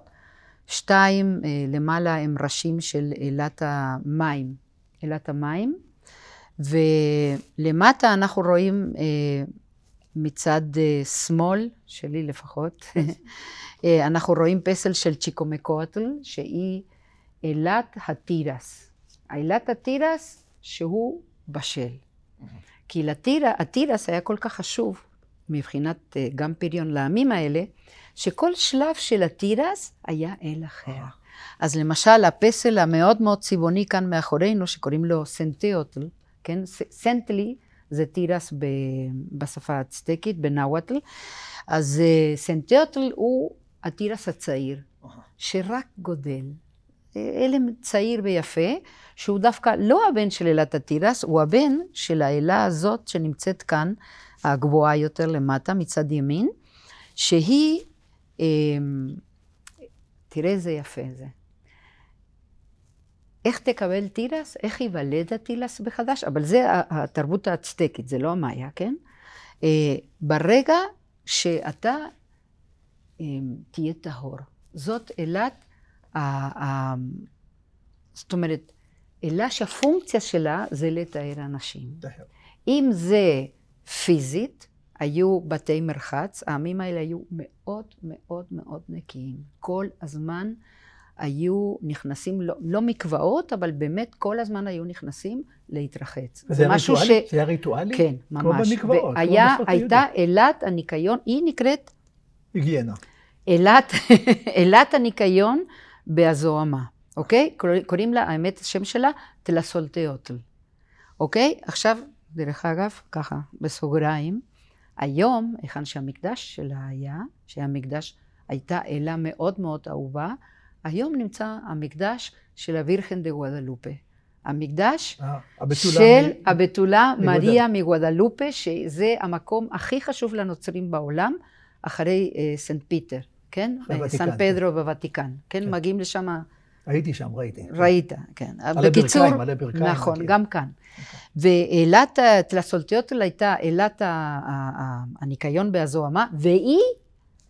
Speaker 3: 2 למעלה הם ראשים של אלת המים, ולמטה אנחנו רואים מצד שמאל, שלי לפחות, אנחנו רואים פסל של צ'יקומקואטל, שהיא אלת התירס. אלת התירס שהוא בשל. כי התירס היה כל כך חשוב, מבחינת גם פריון לעמים האלה, שכל שלב של התירס היה אל אחר. אז למשל, הפסל המאוד מאוד צבעוני כאן מאחורינו, שקוראים לו סנטיוטל, כן? סנטלי זה תירס בשפה האצטקית, בנאוואטל. אז סנטיוטל הוא התירס הצעיר, שרק גודל. אלם צעיר ויפה, שהוא דווקא לא הבן של אלת התירס, הוא הבן של האלה הזאת שנמצאת כאן, הגבוהה יותר למטה, מצד ימין, שהיא, תראה איזה יפה זה. איך תקבל תירס? איך ייוולד התירס בחדש? אבל זה התרבות האצטקית, זה לא המאיה, כן? ברגע שאתה תהיה טהור, זאת אלת, זאת אומרת, אלה שהפונקציה שלה זה לתאר אנשים. אם זה פיזית, היו בתי מרחץ, העמים האלה היו מאוד מאוד מאוד נקיים. כל הזמן היו נכנסים, לא מקוואות, אבל באמת כל הזמן היו נכנסים להתרחץ.
Speaker 2: זה ריטואלי? זה היה ריטואלי?
Speaker 3: כן, ממש.
Speaker 2: כמו במקוואות.
Speaker 3: הייתה אלת הניקיון, היא נקראת...
Speaker 2: היגיינה.
Speaker 3: אלת הניקיון בהזוהמה, אוקיי? קוראים לה, האמת, השם שלה, תלסולטיוטל. אוקיי? עכשיו, דרך אגב, ככה, בסוגריים, היום, היכן שהמקדש שלה היה, שהמקדש הייתה אלה מאוד מאוד אהובה, היום נמצא המקדש של הווירחן דה גואדלופה. המקדש של הבתולה מריה מגואדלופה, שזה המקום הכי חשוב לנוצרים בעולם, אחרי סנט פיטר, כן? סן פדרו בוותיקן, כן? מגיעים לשם...
Speaker 2: הייתי שם, ראיתי.
Speaker 3: ראית, כן.
Speaker 2: בקיצור, על הברכיים.
Speaker 3: נכון, גם כאן. ואלת תלסולטיוטל הייתה אלת הניקיון בהזוהמה, והיא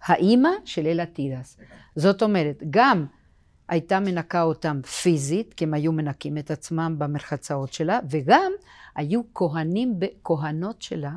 Speaker 3: האימא של אלת תירס. זאת אומרת, גם הייתה מנקה אותם פיזית, כי הם היו מנקים את עצמם במרחצאות שלה, וגם היו כהנות שלה,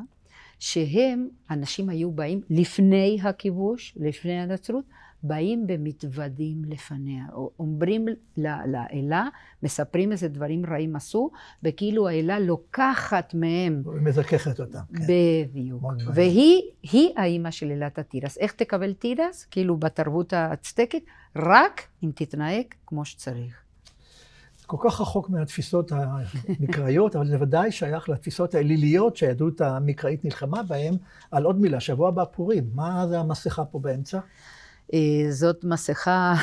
Speaker 3: שהם, אנשים היו באים לפני הכיבוש, לפני הנצרות, באים במתוודים לפניה, אומרים לאלה, מספרים איזה דברים רעים עשו, וכאילו האלה לוקחת מהם.
Speaker 2: מזככת אותם.
Speaker 3: בדיוק. והיא האימא של אלת התירס. איך תקבל תירס? כאילו בתרבות האצטקית, רק אם תתנהג כמו שצריך.
Speaker 2: כל כך רחוק מהתפיסות המקראיות, אבל זה ודאי שייך לתפיסות האליליות שהיהדות המקראית נלחמה בהן. על עוד מילה, שבוע הבא פורים. מה זה המסכה פה באמצע?
Speaker 3: זאת מסכה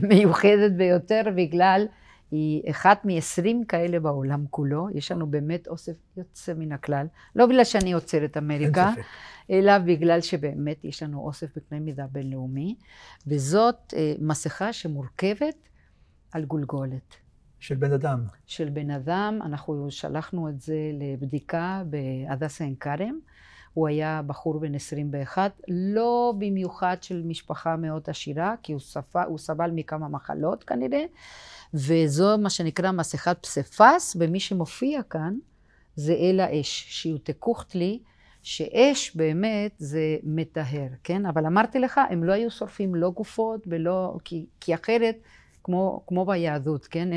Speaker 3: מיוחדת ביותר בגלל היא אחת מ-20 כאלה בעולם כולו. יש לנו באמת אוסף יוצא מן הכלל. לא בגלל שאני עוצרת אמריקה, אלא בגלל שבאמת יש לנו אוסף בקנה מידה בינלאומי. וזאת מסכה שמורכבת על גולגולת.
Speaker 2: של בן אדם.
Speaker 3: של בן אדם. אנחנו שלחנו את זה לבדיקה בהדסה עין כרם. הוא היה בחור בן 21, לא במיוחד של משפחה מאוד עשירה, כי הוא סבל מכמה מחלות כנראה, וזו מה שנקרא מסכת פסיפס, ומי שמופיע כאן זה אל האש, שיותקוכת לי, שאש באמת זה מטהר, כן? אבל אמרתי לך, הם לא היו שורפים לא גופות, כי אחרת, כמו ביהדות, כן?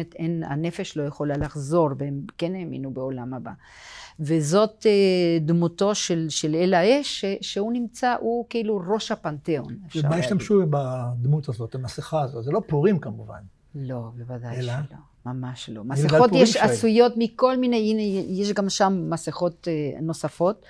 Speaker 3: הנפש לא יכולה לחזור, והם כן האמינו בעולם הבא. וזאת דמותו של אל האש, שהוא נמצא, הוא כאילו ראש הפנתיאון.
Speaker 2: ומה השתמשו בדמות הזאת, המסכה הזאת? זה לא פורים כמובן.
Speaker 3: לא, בוודאי שלא. ממש לא. מסכות יש עשויות מכל מיני, הנה, יש גם שם מסכות נוספות.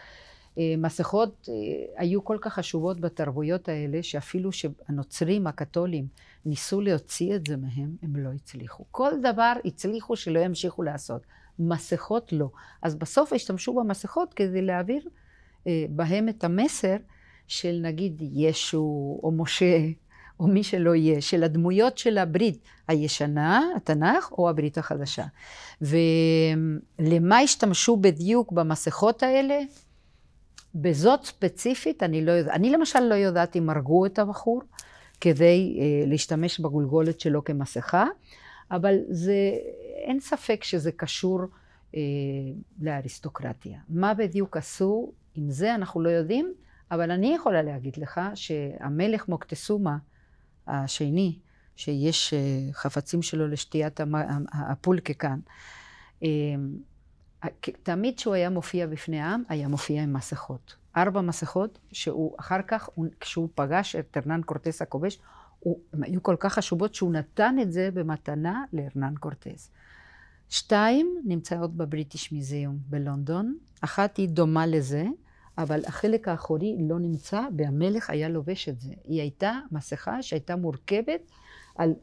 Speaker 3: מסכות היו כל כך חשובות בתרבויות האלה, שאפילו שהנוצרים הקתולים ניסו להוציא את זה מהם, הם לא הצליחו. כל דבר הצליחו שלא ימשיכו לעשות. מסכות לא. אז בסוף השתמשו במסכות כדי להעביר בהם את המסר של נגיד ישו או משה, או מי שלא יהיה, של הדמויות של הברית הישנה, התנ"ך, או הברית החדשה. ולמה השתמשו בדיוק במסכות האלה? בזאת ספציפית, אני לא יודעת. אני למשל לא יודעת אם הרגו את הבחור, כדי להשתמש בגולגולת שלו כמסכה, אבל אין ספק שזה קשור לאריסטוקרטיה. מה בדיוק עשו? עם זה אנחנו לא יודעים, אבל אני יכולה להגיד לך שהמלך מוקטסומה, השני, שיש חפצים שלו לשתיית הפולקה כאן, תמיד שהוא היה מופיע בפני העם, היה מופיע עם מסכות. 4 מסכות, שהוא אחר כך, כשהוא פגש את הרנן קורטס הכובש, הם היו כל כך חשובות שהוא נתן את זה במתנה להרנן קורטס. 2 נמצאות בבריטיש מוזיאום בלונדון, 1 היא דומה לזה, אבל החלק האחורי לא נמצא, והמלך היה לובש את זה. היא הייתה מסכה שהייתה מורכבת על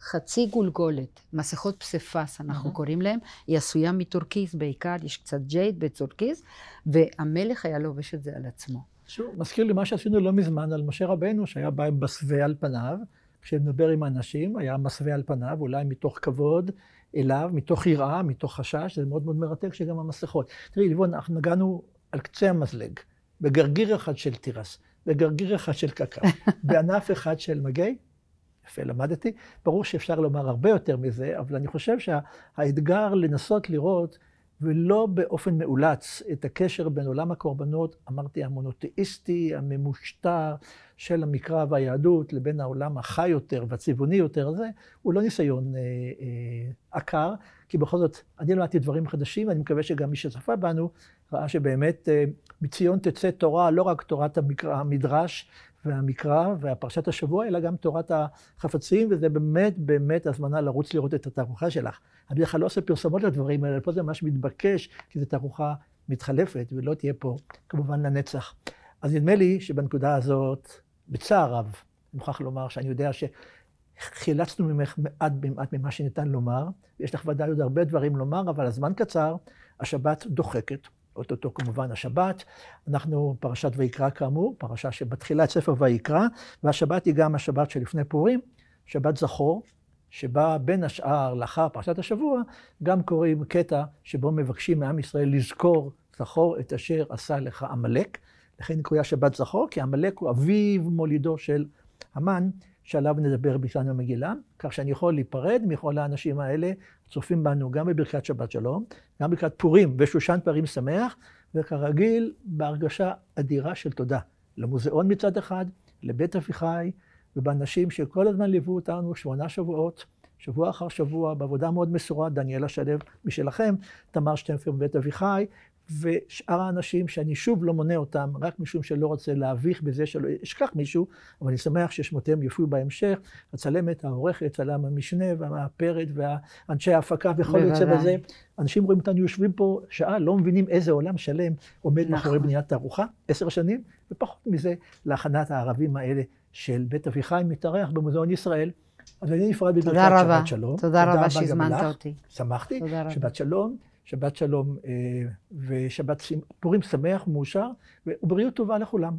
Speaker 3: חצי גולגולת, מסכות פסיפס אנחנו קוראים להם, היא עשויה מטורקיז בעיקר, יש קצת ג'ייד בטורקיז, והמלך היה לובש את זה על עצמו.
Speaker 2: שוב, מזכיר לי מה שעשינו לא מזמן על משה רבנו, שהיה בא מסווה על פניו, כשנדבר עם האנשים, היה מסווה על פניו, אולי מתוך כבוד אליו, מתוך יראה, מתוך חשש, זה מאוד מאוד מרתק שגם המסכות. תראי, ליבון, אנחנו נגענו על קצה המזלג, בגרגיר אחד של תירס, בגרגיר אחד של קקה, בענף אחד של מגי, יפה, למדתי. ברור שאפשר לומר הרבה יותר מזה, אבל אני חושב שהאתגר לנסות לראות, ולא באופן מאולץ, את הקשר בין עולם הקורבנות, אמרתי, המונותאיסטי, הממושטר של המקרא והיהדות, לבין העולם החי יותר והצבעוני יותר הזה, הוא לא ניסיון עקר, כי בכל זאת, אני למדתי דברים חדשים, ואני מקווה שגם מי שצפה בנו, ראה שבאמת מציון תצא תורה, לא רק תורת המדרש, והמקרא והפרשת השבוע, אלא גם תורת החפצים, וזה באמת באמת הזמנה לרוץ לראות את התערוכה שלך. אני בדרך כלל לא עושה פרסומות לדברים האלה, פה זה ממש מתבקש, כי זו תערוכה מתחלפת, ולא תהיה פה כמובן לנצח. אז נדמה לי שבנקודה הזאת, בצער רב, אני מוכרח לומר שאני יודע שחילצנו ממך מעט ממה שניתן לומר, יש לך ודאי עוד הרבה דברים לומר, אבל הזמן קצר, השבת דוחקת. אותו כמובן השבת, אנחנו פרשת ויקרא כאמור, פרשה שבתחילה את ספר ויקרא, והשבת היא גם השבת שלפני פורים, שבת זכור, שבה בין השאר לאחר פרשת השבוע, גם קוראים קטע שבו מבקשים מעם ישראל לזכור, זכור את אשר עשה לך עמלק, לכן קרויה שבת זכור, כי עמלק הוא אביו מולידו של המן, שעליו נדבר בלשון המגילה, כך שאני יכול להיפרד מכל האנשים האלה, צופים בנו גם בברכת שבת שלום, גם בברכת פורים ושושן פרים שמח, וכרגיל בהרגשה אדירה של תודה. למוזיאון מצד אחד, לבית אביחי, ובאנשים שכל הזמן ליוו אותנו 8 שבועות, שבוע אחר שבוע, בעבודה מאוד מסורה, דניאלה שלו משלכם, תמר שטמפר בבית אביחי, ושאר האנשים שאני שוב לא מונה אותם, רק משום שלא רוצה להביך בזה שלא אשכח מישהו, אבל אני שמח ששמותיהם יופיעו בהמשך, הצלמת, העורכת, צלם המשנה, והמאפרת, והאנשי ההפקה, וכל יוצא בזה. אנשים רואים אותנו יושבים פה שעה, לא מבינים איזה עולם שלם עומד מאחורי בניית תערוכה, 10 שנים, ופחות מזה להכנת הערבים האלה של בית אביחי, מתארח במוזיאון ישראל. אז אני נפרד בברכת שבת שלום.
Speaker 3: תודה רבה שהזמנת אותי.
Speaker 2: שמחתי, שבת שלום. שבת שלום ושבת פורים שמח ומאושר, ובריאות טובה לכולם.